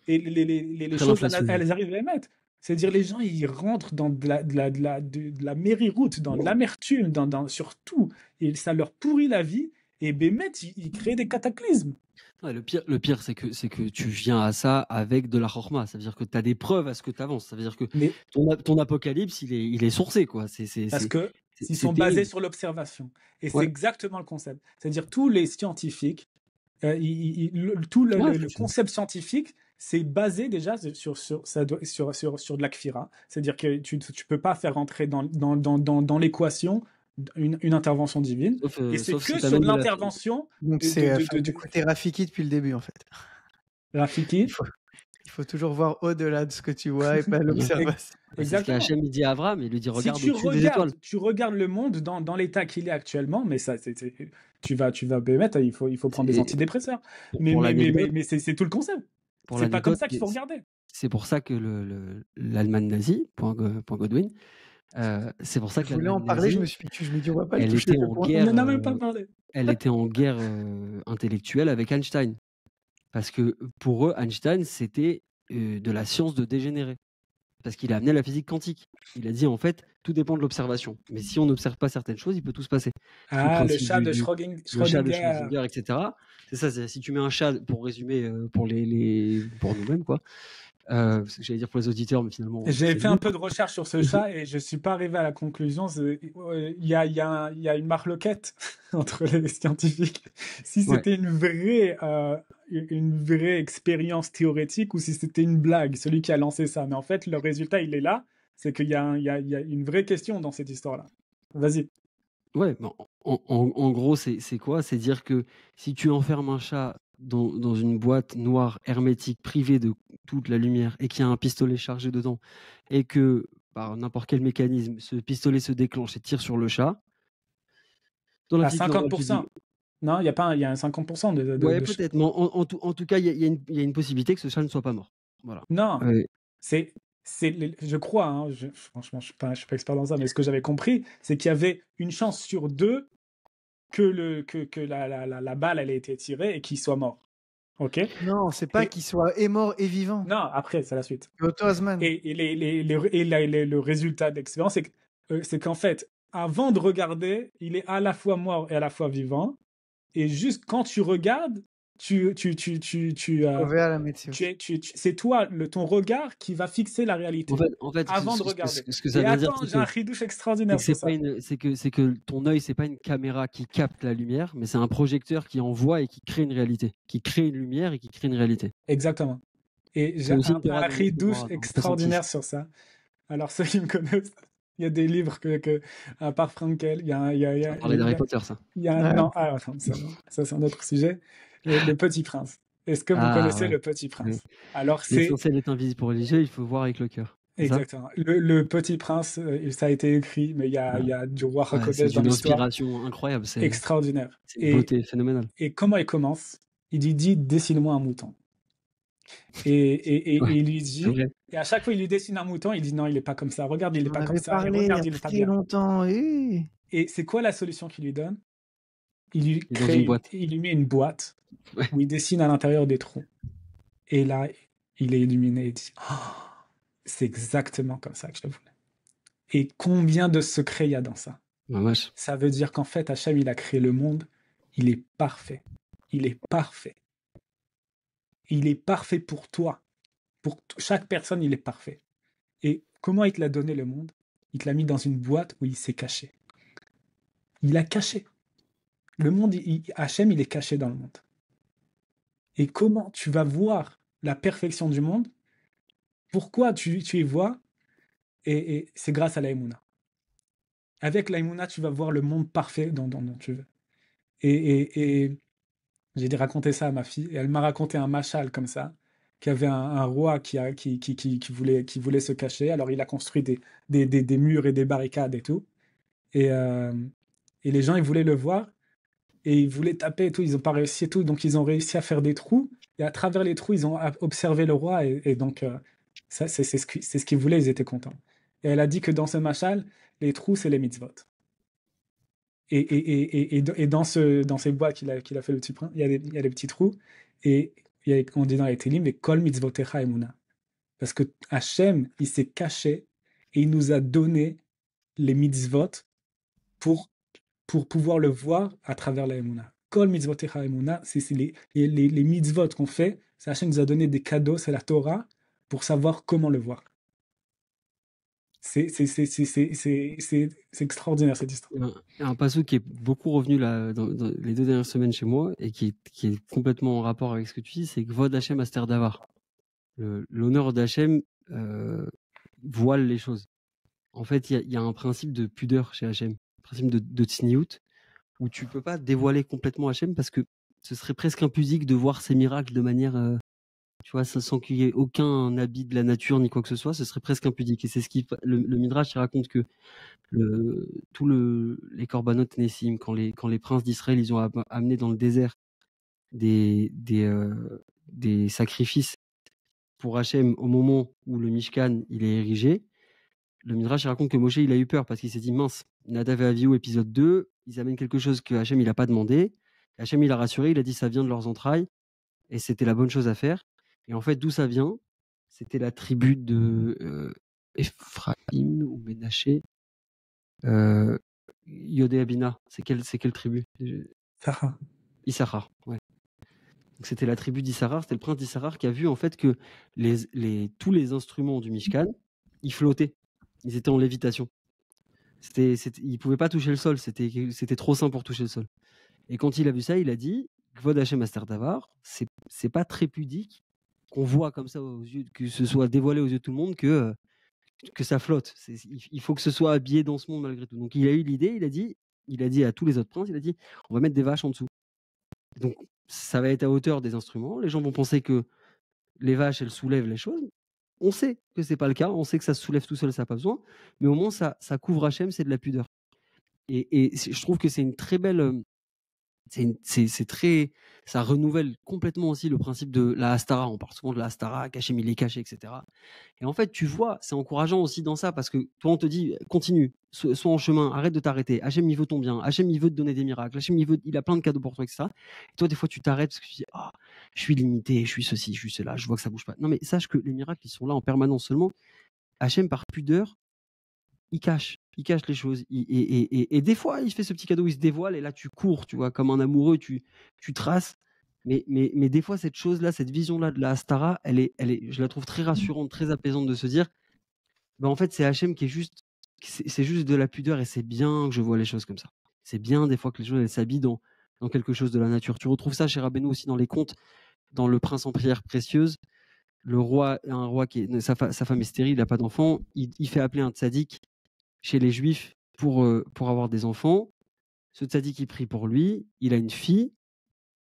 et les choses, elles arrivent à les mettre. C'est-à-dire, les gens, ils rentrent dans de la mériroute, dans de l'amertume, sur tout, et ça leur pourrit la vie, et Bémet, ils créent des cataclysmes. Ouais, le pire, c'est que tu viens à ça avec de la chorma. Ça veut dire que tu as des preuves à ce que tu avances. Ça veut dire que ton apocalypse, il est sourcé, quoi. Parce qu'ils sont basés sur l'observation. Et c'est exactement le concept. C'est-à-dire tous les scientifiques, le concept scientifique, c'est basé déjà sur de la kfira. C'est-à-dire que tu peux pas faire rentrer dans l'équation une intervention divine. Et c'est que sur l'intervention. Donc c'est d'écouter Rafiki depuis le début, en fait. Rafiki. Il faut toujours voir au-delà de ce que tu vois et pas l'observation. Exactement. C'est ce qu'Hachem dit à Abraham, il lui dit regarde si au-dessus des étoiles. Tu regardes le monde dans l'état qu'il est actuellement, mais ça, tu vas mettre, il faut prendre des antidépresseurs. Mais c'est tout le concept. C'est pas comme ça qu'il faut regarder. C'est pour ça que l'Allemagne nazie, point Godwin, c'est pour ça que je voulais en parler, je me dis on va pas elle était en guerre. On n'en a même pas parlé. Elle était en guerre intellectuelle avec Einstein, parce que pour eux Einstein c'était de la science de dégénérer, parce qu'il a amené la physique quantique. Il a dit en fait tout dépend de l'observation, mais si on n'observe pas certaines choses, il peut tout se passer. Le chat de Schrödinger, etc. C'est ça. Si tu mets un chat, pour résumer pour nous-mêmes quoi. Parce que j'allais dire pour les auditeurs, mais finalement. J'ai fait un peu de recherche sur ce chat et je suis pas arrivé à la conclusion. Il y a une marloquette entre les scientifiques. Si c'était une vraie expérience théorétique ou si c'était une blague, celui qui a lancé ça. Mais en fait, le résultat, il est là. C'est qu'il y a une vraie question dans cette histoire-là. Vas-y. Ouais, en gros, c'est quoi? C'est dire que si tu enfermes un chat dans une boîte noire, hermétique, privée de toute la lumière, et qu'il y a un pistolet chargé dedans, et que par n'importe quel mécanisme, ce pistolet se déclenche et tire sur le chat, dans la À physique normale, tu 50%. dis, Non, il y a un 50% de ouais, chats. peut-être, mais en tout cas, il y a une possibilité que ce chat ne soit pas mort. Voilà. Non, je crois, hein, franchement, je suis pas expert dans ça, mais ce que j'avais compris, c'est qu'il y avait une chance sur 2 que la balle elle ait été tirée et qu'il soit mort. Ok? Non, c'est pas qu'il soit mort et vivant. Non, après, c'est la suite. Otto Osman. Et le résultat de l'expérience, c'est qu'en fait, avant de regarder, il est à la fois mort et à la fois vivant. Et juste quand tu regardes, c'est toi, ton regard qui va fixer la réalité. En fait, avant de regarder. Ce que ça veut dire, j'ai un ridouche extraordinaire sur ça. C'est que ton œil, c'est pas une caméra qui capte la lumière, mais c'est un projecteur qui envoie et qui crée une réalité, qui crée une lumière et qui crée une réalité. Exactement. Et j'ai un ridouche extraordinaire sur ça. Alors ceux qui me connaissent, il y a des livres à part Frankel, il y a parler d'Harry Potter, ça. Non, ça c'est un autre sujet. Le Petit Prince. Est-ce que vous connaissez Le Petit Prince? Alors l'essentiel est invisible pour religieux, il faut voir avec le cœur. Exactement. Le Petit Prince, ça a été écrit, mais il y a du roi Hakodesh dans l'histoire. C'est une inspiration incroyable. C'est extraordinaire. C'est une beauté phénoménale. Et comment il commence? Il dit dessine-moi un mouton. Et il lui dit, et à chaque fois il lui dessine un mouton, il dit non, il est pas comme ça. Regarde, il est pas comme ça. Regarde, il est pas bien. Longtemps. Et c'est quoi la solution qu'il lui donne? Il lui met une boîte où il dessine à l'intérieur des trous. Et là, il est illuminé et dit c'est exactement comme ça que je le voulais. Et combien de secrets il y a dans ça? Ça veut dire qu'en fait, Hachem, il a créé le monde, il est parfait. Il est parfait. Il est parfait pour toi. Pour chaque personne, il est parfait. Et comment il te l'a donné le monde? Il te l'a mis dans une boîte où il s'est caché. Il a caché. Le monde, Hachem, il est caché dans le monde. Et comment tu vas voir la perfection du monde? Pourquoi tu y vois? Et c'est grâce à la Emouna. Avec la Emouna, tu vas voir le monde parfait dont tu veux. Et j'ai dit raconter ça à ma fille, et elle m'a raconté un machal comme ça, qu'il y avait un roi qui voulait se cacher, alors il a construit des murs et des barricades et tout, et les gens, ils voulaient le voir, et ils voulaient taper et tout, ils n'ont pas réussi et tout, donc ils ont réussi à faire des trous, et à travers les trous, ils ont observé le roi, et donc ça, c'est ce qu'ils voulaient, ils étaient contents. Et elle a dit que dans ce machal, les trous, c'est les mitzvot. Et dans ces bois qu'il a fait le petit prince, il y a des petits trous, et on dit dans les Télim, mais Kol mitzvotecha emuna. Parce que Hachem, il s'est caché, et il nous a donné les mitzvot pour pouvoir le voir à travers la emuna. Kol mitzvotecha emuna, c'est les mitzvot qu'on fait, c'est Hachem nous a donné des cadeaux, c'est la Torah, pour savoir comment le voir. C'est extraordinaire cette histoire. Un passage qui est beaucoup revenu là, dans les 2 dernières semaines chez moi et qui est complètement en rapport avec ce que tu dis, c'est Kvod Hachem Aster Davar. L'honneur d'Hachem voile les choses. En fait, il y a un principe de pudeur chez Hachem, un principe de tsniout, où tu peux pas dévoiler complètement Hachem parce que ce serait presque impudique de voir ses miracles de manière... tu vois, sans qu'il y ait aucun habit de la nature ni quoi que ce soit, ce serait presque impudique. Et c'est ce qui le Midrash raconte que les korbanot nessim, quand les princes d'Israël, ils ont amené dans le désert des sacrifices pour Hachem au moment où le Mishkan il est érigé. Le Midrash raconte que Moshe il a eu peur parce qu'il s'est dit mince, Nadav et Avihu épisode 2, ils amènent quelque chose que Hachem il a pas demandé. Hachem il a rassuré, il a dit ça vient de leurs entrailles et c'était la bonne chose à faire. Et en fait, d'où ça vient? C'était la tribu de Ephraim ou Ménaché. Yodé Abina. C'est quelle tribu? Issachar. Issachar, ouais. Donc, c'était la tribu d'Issarar, c'était le prince d'Issarar qui a vu en fait que tous les instruments du Mishkan, ils flottaient, ils étaient en lévitation. Ils ne pouvaient pas toucher le sol, c'était trop sain pour toucher le sol. Et quand il a vu ça, il a dit Kvod Hashem Aster Davar, c'est pas très pudique qu'on voit comme ça aux yeux, que ce soit dévoilé aux yeux de tout le monde que ça flotte. Il faut que ce soit habillé dans ce monde malgré tout. Donc il a eu l'idée, il a dit à tous les autres princes, il a dit on va mettre des vaches en dessous. Donc ça va être à hauteur des instruments. Les gens vont penser que les vaches, elles soulèvent les choses. On sait que c'est pas le cas. On sait que ça se soulève tout seul, ça n'a pas besoin. Mais au moins, ça couvre Hachem, c'est de la pudeur. Et je trouve que c'est une très belle... ça renouvelle complètement aussi le principe de la Hastara. On parle souvent de la Hastara, Hachem il est caché, etc. Et en fait, tu vois, c'est encourageant aussi dans ça parce que toi, on te dit, continue, sois en chemin, arrête de t'arrêter. Hachem, il veut ton bien. Hachem, il veut te donner des miracles. Hachem, il a plein de cadeaux pour toi, etc. Et toi, des fois, tu t'arrêtes parce que tu dis, je suis limité, je suis ceci, je suis cela, je vois que ça bouge pas. Non, mais sache que les miracles, ils sont là en permanence seulement. Hachem, par pudeur, il cache les choses. Et des fois, il fait ce petit cadeau, il se dévoile et là, tu cours, tu vois, comme un amoureux, tu traces. Mais des fois, cette chose-là, cette vision-là de la Hastara, je la trouve très rassurante, très apaisante de se dire, en fait, c'est Hachem qui est juste, c'est juste de la pudeur et c'est bien que je vois les choses comme ça. C'est bien des fois que les choses, elles s'habillent dans quelque chose de la nature. Tu retrouves ça chez Rabbeinu aussi dans les contes, dans Le Prince en prière précieuse. Le roi, un roi sa femme est stérile, il n'a pas d'enfant, il fait appeler un tzaddik chez les Juifs pour avoir des enfants. Ce tzaddik, il prie pour lui, il a une fille.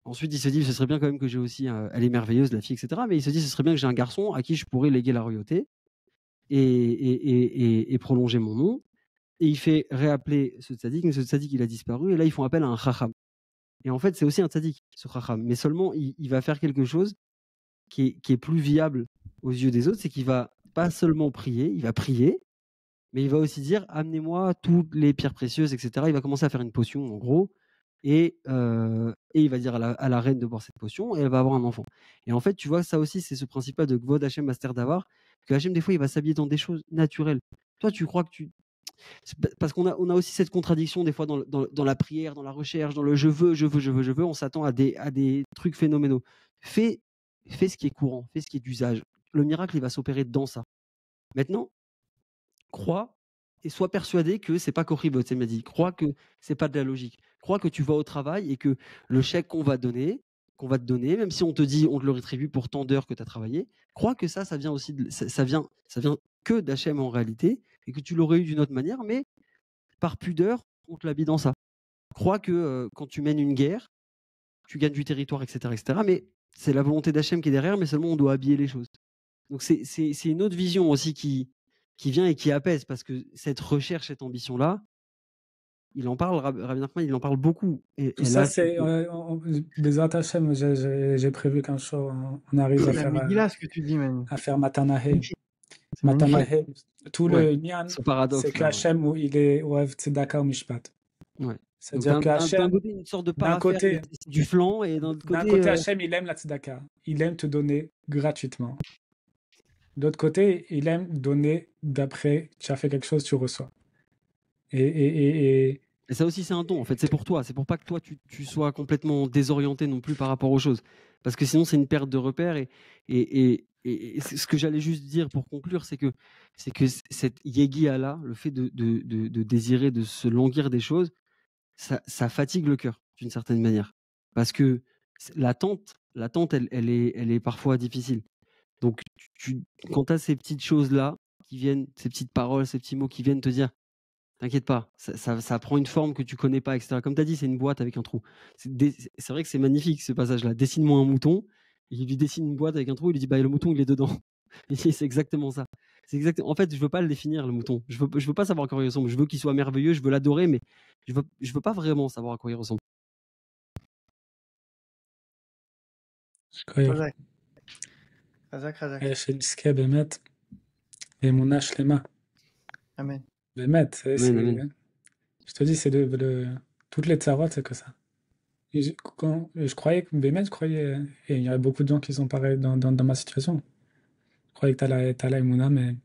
Ensuite, il se dit, ce serait bien quand même que j'ai aussi, elle est merveilleuse, la fille, etc. Mais il se dit, ce serait bien que j'ai un garçon à qui je pourrais léguer la royauté et prolonger mon nom. Et il fait réappeler ce tzaddik, mais ce tzaddik, il a disparu. Et là, ils font appel à un chacham. Et en fait, c'est aussi un tzaddik, ce chacham. Mais seulement, il va faire quelque chose qui est plus viable aux yeux des autres, c'est qu'il va pas seulement prier, il va prier, mais il va aussi dire, amenez-moi toutes les pierres précieuses, etc. Il va commencer à faire une potion, en gros. Et il va dire à la reine de boire cette potion et elle va avoir un enfant. Et en fait, tu vois, ça aussi, c'est ce principe-là de Kvod Hachem Aster Davar, que Hachem, des fois, il va s'habiller dans des choses naturelles. Toi, tu crois que parce qu'on a aussi cette contradiction, des fois, dans la prière, dans la recherche, dans le je veux, on s'attend à des trucs phénoménaux. Fais ce qui est courant, fais ce qui est d'usage. Le miracle, il va s'opérer dans ça. Maintenant, crois et sois persuadé que c'est pas Koribot, m'a dit. Crois que c'est pas de la logique. Crois que tu vas au travail et que le chèque qu'on va te donner, même si on te dit on te le rétribue pour tant d'heures que tu as travaillé, crois que ça vient aussi ça vient que d'Hachem en réalité et que tu l'aurais eu d'une autre manière, mais par pudeur, on te l'habille dans ça. Crois que quand tu mènes une guerre, tu gagnes du territoire, etc., etc. Mais c'est la volonté d'Hachem qui est derrière, mais seulement on doit habiller les choses. Donc c'est une autre vision aussi qui vient et qui apaise, parce que cette recherche, cette ambition-là, il en parle, Rabbi Nachman, il en parle beaucoup. Et tout ça, c'est des Hachem, j'ai prévu qu'un jour on arrive à faire ce que tu dis, man. À faire Matanahe. Matanahe. Tout le Nyan, c'est que Hachem, il est Oev Tzedaka ou Mishpat. Ouais. C'est-à-dire d'un côté, une sorte de parafère du flanc, et d'un côté, Hachem, il aime la Tzedaka. Il aime te donner gratuitement. D'autre côté, il aime donner d'après tu as fait quelque chose, tu reçois. Et ça aussi, c'est un don, en fait. C'est pour toi. C'est pour pas que toi, tu sois complètement désorienté non plus par rapport aux choses. Parce que sinon, c'est une perte de repères. Et ce que j'allais juste dire pour conclure, c'est que cette Yegiala, le fait de désirer, de se languir des choses, ça fatigue le cœur, d'une certaine manière. Parce que l'attente, elle est parfois difficile. Donc, quand tu as ces petites choses-là, qui viennent, ces petites paroles, ces petits mots qui viennent te dire, t'inquiète pas, ça prend une forme que tu connais pas, etc. Comme tu as dit, c'est une boîte avec un trou. C'est vrai que c'est magnifique, ce passage-là. Dessine-moi un mouton. Et il lui dessine une boîte avec un trou. Il lui dit, le mouton, il est dedans. Et c'est exactement ça. En fait, je veux pas le définir, le mouton. Je veux pas savoir à quoi il ressemble. Je veux qu'il soit merveilleux, je veux l'adorer, mais je veux pas vraiment savoir à quoi il ressemble. שנזכה באמת באמונה שלמה. Amen. באמת, je te dis, c'est toutes les tsarotes, c'est que ça. Je croyais que Bémet, et il y a beaucoup de gens qui sont pareils dans ma situation. Je croyais que t'as la Emouna, mais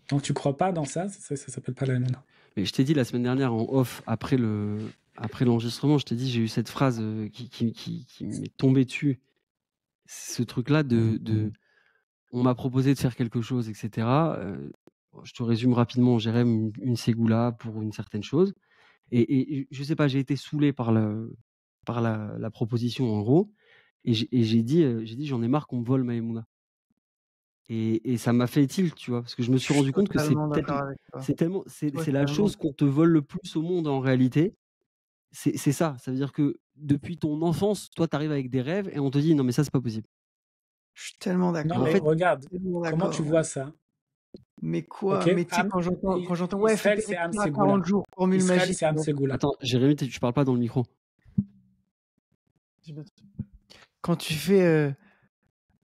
tant que tu crois pas dans ça s'appelle pas la Emouna. Mais je t'ai dit la semaine dernière en off, après après l'enregistrement, je t'ai dit, j'ai eu cette phrase qui m'est tombée dessus. Ce truc-là on m'a proposé de faire quelque chose, etc. Je te résume rapidement, Jérém, une ségoula pour une certaine chose. Et je sais pas, j'ai été saoulé par la proposition, en gros. Et j'ai dit, j'en ai marre qu'on me vole ma Emouna. Et ça m'a fait tilt, tu vois, parce que je me suis rendu compte que c'est la chose qu'on te vole le plus au monde en réalité. C'est ça. Ça veut dire que depuis ton enfance, toi, tu arrives avec des rêves et on te dit non, mais ça, c'est pas possible. Je suis tellement d'accord. Non, mais regarde, Tellement comment tu vois ça? Mais quoi? Ok, Mais tu sais, quand j'entends ouais, Israël, fais c'est Am 40 Ségoula. jours, formule Israël, magique. c'est Am Ségoula. Attends, Jérémy, tu parles pas dans le micro. Quand tu fais.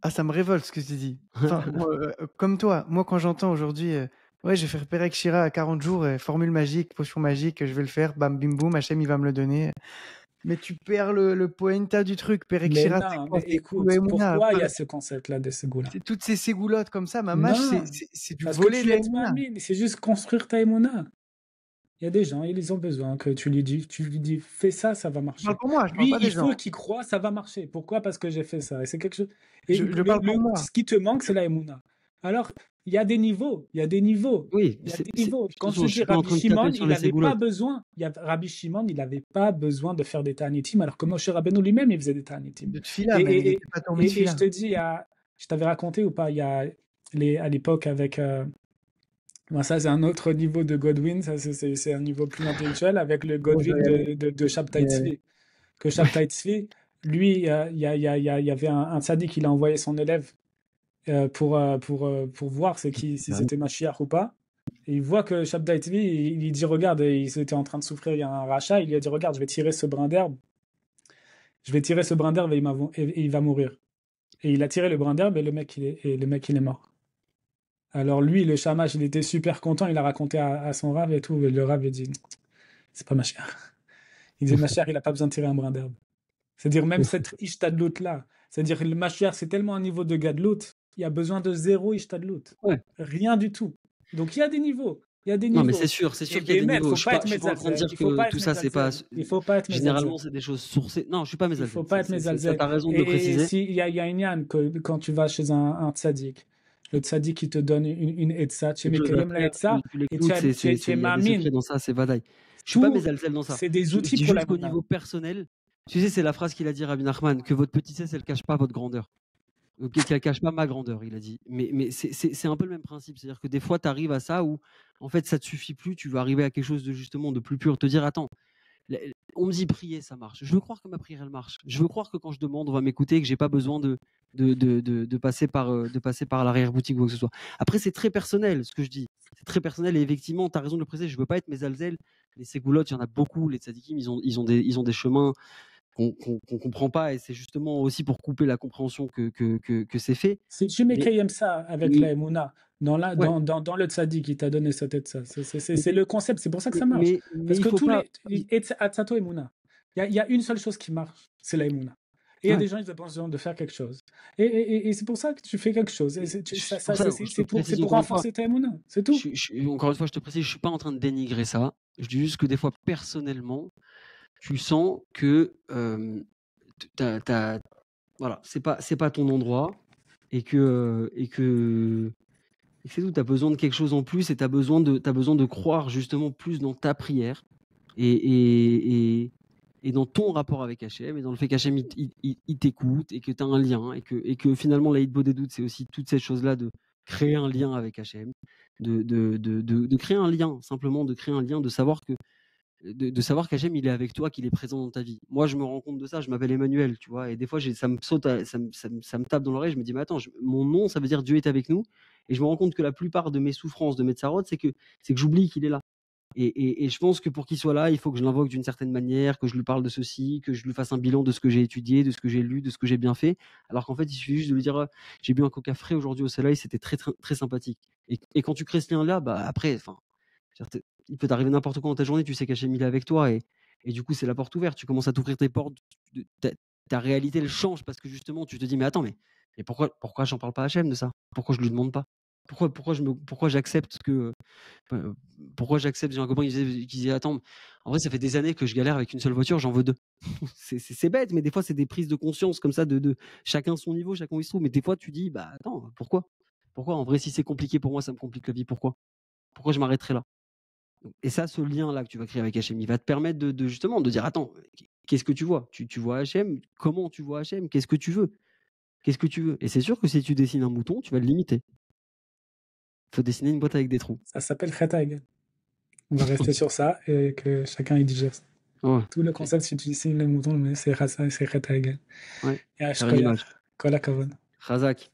Ah, ça me révolte ce que tu dis. Enfin, comme toi, moi, quand j'entends aujourd'hui, ouais, je vais faire Perek Shira à 40 jours, formule magique, potion magique, je vais le faire, bam, bim, boum, Hachem, il va me le donner. Mais tu perds le pointa du truc. Perek Mais Shira, non, c'est quoi? mais écoute, pourquoi il y a ce concept-là de Ségoula? C'est toutes ces ségoulottes comme ça, mamache, Non, c'est du parce volet que de tu la es mamine, c'est juste construire ta Emouna. Il y a des gens, ils ont besoin que tu lui dis, fais ça, ça va marcher. Je parle pour moi, je parle Lui, pas des il faut gens. qu'il croie, ça va marcher. Pourquoi? Parce que j'ai fait ça. Et c'est quelque chose. Et Je parle pour moi. ce qui te manque, c'est la Emouna. Alors, il y a des niveaux. Il y a des niveaux. Oui, Il y a des niveaux. Quand je je dis suis pas en train Rabbi de taper Shimon, sur il les n'avait pas ségoulottes. besoin. Rabbi Shimon, il n'avait pas besoin de faire des Ta'anitim, alors que Moshe Rabbeinu lui-même, il faisait des Ta'anitim. De Tfila, mais il n'était pas tombé de Et Tfila. je te dis, je t'avais raconté ou pas, il y a à l'époque avec. Bon, ça, c'est un autre niveau de Godwin, ça c'est un niveau plus intellectuel avec le Godwin de Shabtai Tzvi. Que Shabtai Tzvi, lui, il y avait un tzaddik, il a envoyé son élève pour voir si c'était Mashiach ou pas. Et il voit que Shabtai Tzvi, il dit, regarde, il était en train de souffrir, il y a un rachat, il lui a dit, regarde, je vais tirer ce brin d'herbe, et il va mourir. Et il a tiré le brin d'herbe et le mec, il est mort. Alors lui, le shamash, il était super content, il a raconté à son rave et tout, et le rave, il dit, c'est pas Mashiach. Il dit, Mashiach, il n'a pas besoin de tirer un brin d'herbe. C'est-à-dire même cette ishtadlout-là, c'est-à-dire le Mashiach, c'est tellement un niveau de gadlout, il y a besoin de zéro ishtadlout. Ouais. Rien du tout. Donc il y a des niveaux. Non, mais c'est sûr qu'il y a des niveaux. Je suis pas en train de dire que tout ça, c'est pas. Il faut pas être généralement, c'est des choses sourcées. Non, je suis pas mezalzel. Il faut pas être mezalzel. Tu as raison de le préciser. Il y a une yann que quand tu vas chez un tzaddik, le tzaddik qui te donne une etza, tu mets la etza, et tu es mamine. Dans ça, c'est vadaï. Je suis pas mezalzel dans ça. C'est des outils pour la au niveau personnel. Tu sais, c'est la phrase qu'il a dit Rabbi Nachman, que votre petitesse, elle cache pas votre grandeur. Qu'elle cache pas ma grandeur, il a dit. Mais c'est un peu le même principe. C'est-à-dire que des fois, tu arrives à ça où, en fait, ça te suffit plus. Tu vas arriver à quelque chose de justement de plus pur. Te dire, attends, on me dit prier, ça marche. Je veux croire que ma prière, elle marche. Je veux croire que quand je demande, on va m'écouter, que j'ai pas besoin de passer par l'arrière-boutique ou quoi que ce soit. Après, c'est très personnel, ce que je dis. C'est très personnel et effectivement, tu as raison de le préciser. Je veux pas être mezalzel. Les ségoulottes, il y en a beaucoup. Les tzadikim, ils ont des chemins qu'on comprend pas et c'est justement aussi pour couper la compréhension que c'est fait. C'est Jimmy ça avec la Emouna. Dans le tzaddik qui t'a donné cette tête, ça. C'est le concept, c'est pour ça que ça marche. Parce que tous les Atzato Emouna, il y a une seule chose qui marche, c'est la Emouna. Et il y a des gens qui ont besoin de faire quelque chose. Et c'est pour ça que tu fais quelque chose. C'est pour renforcer ta Emouna. C'est tout. Encore une fois, je te précise, je suis pas en train de dénigrer ça. Je dis juste que des fois, personnellement, tu sens que voilà, c'est pas ton endroit et que c'est tout. Tu as besoin de quelque chose en plus et tu as besoin de croire justement plus dans ta prière et dans ton rapport avec Hachem et dans le fait qu'Hachem il t'écoute et que tu as un lien et que finalement la Hitbo des doutes, c'est aussi toute cette chose-là de créer un lien avec Hachem, de créer un lien, simplement de créer un lien, de savoir qu'Hachem il est avec toi, qu'il est présent dans ta vie. Moi je me rends compte de ça, je m'appelle Emmanuel, tu vois, et des fois ça me saute, ça me tape dans l'oreille, je me dis mais attends, mon nom ça veut dire Dieu est avec nous, et je me rends compte que la plupart de mes souffrances, de mes tsarot, c'est que j'oublie qu'il est là. Et je pense que pour qu'il soit là, il faut que je l'invoque d'une certaine manière, que je lui parle de ceci, que je lui fasse un bilan de ce que j'ai étudié, de ce que j'ai lu, de ce que j'ai bien fait. Alors qu'en fait, il suffit juste de lui dire j'ai bu un coca frais aujourd'hui au soleil, c'était très, très, très sympathique. Et quand tu crées ce lien-là, bah après, il peut t'arriver n'importe quoi dans ta journée, tu sais qu'Hachem il est avec toi et du coup, c'est la porte ouverte. Tu commences à t'ouvrir tes portes, ta réalité elle change parce que justement, tu te dis mais attends, mais pourquoi j'en parle pas à Hachem de ça? Pourquoi je lui demande pas? Pourquoi j'accepte que. Pourquoi j'accepte. J'ai un copain qui disait attends, en vrai, ça fait des années que je galère avec une seule voiture, j'en veux deux. C'est bête, mais des fois, c'est des prises de conscience comme ça de chacun son niveau, chacun où il se trouve. Mais des fois, tu dis bah attends, pourquoi en vrai, si c'est compliqué pour moi, ça me complique la vie, pourquoi je m'arrêterai là? Et ça, ce lien-là que tu vas créer avec Hachem, il va te permettre de justement de dire attends, qu'est-ce que tu vois? Tu vois Hachem? Comment tu vois Hachem? Qu'est-ce que tu veux? Et c'est sûr que si tu dessines un mouton, tu vas le limiter. Il faut dessiner une boîte avec des trous. Ça s'appelle Cheta Egel. On va rester sur ça et que chacun y digère ça. Ouais. Tout le concept, si tu dessines le mouton, c'est Cheta Egel. Ouais. Et Ashkoyach, Kol HaKavod. Razak.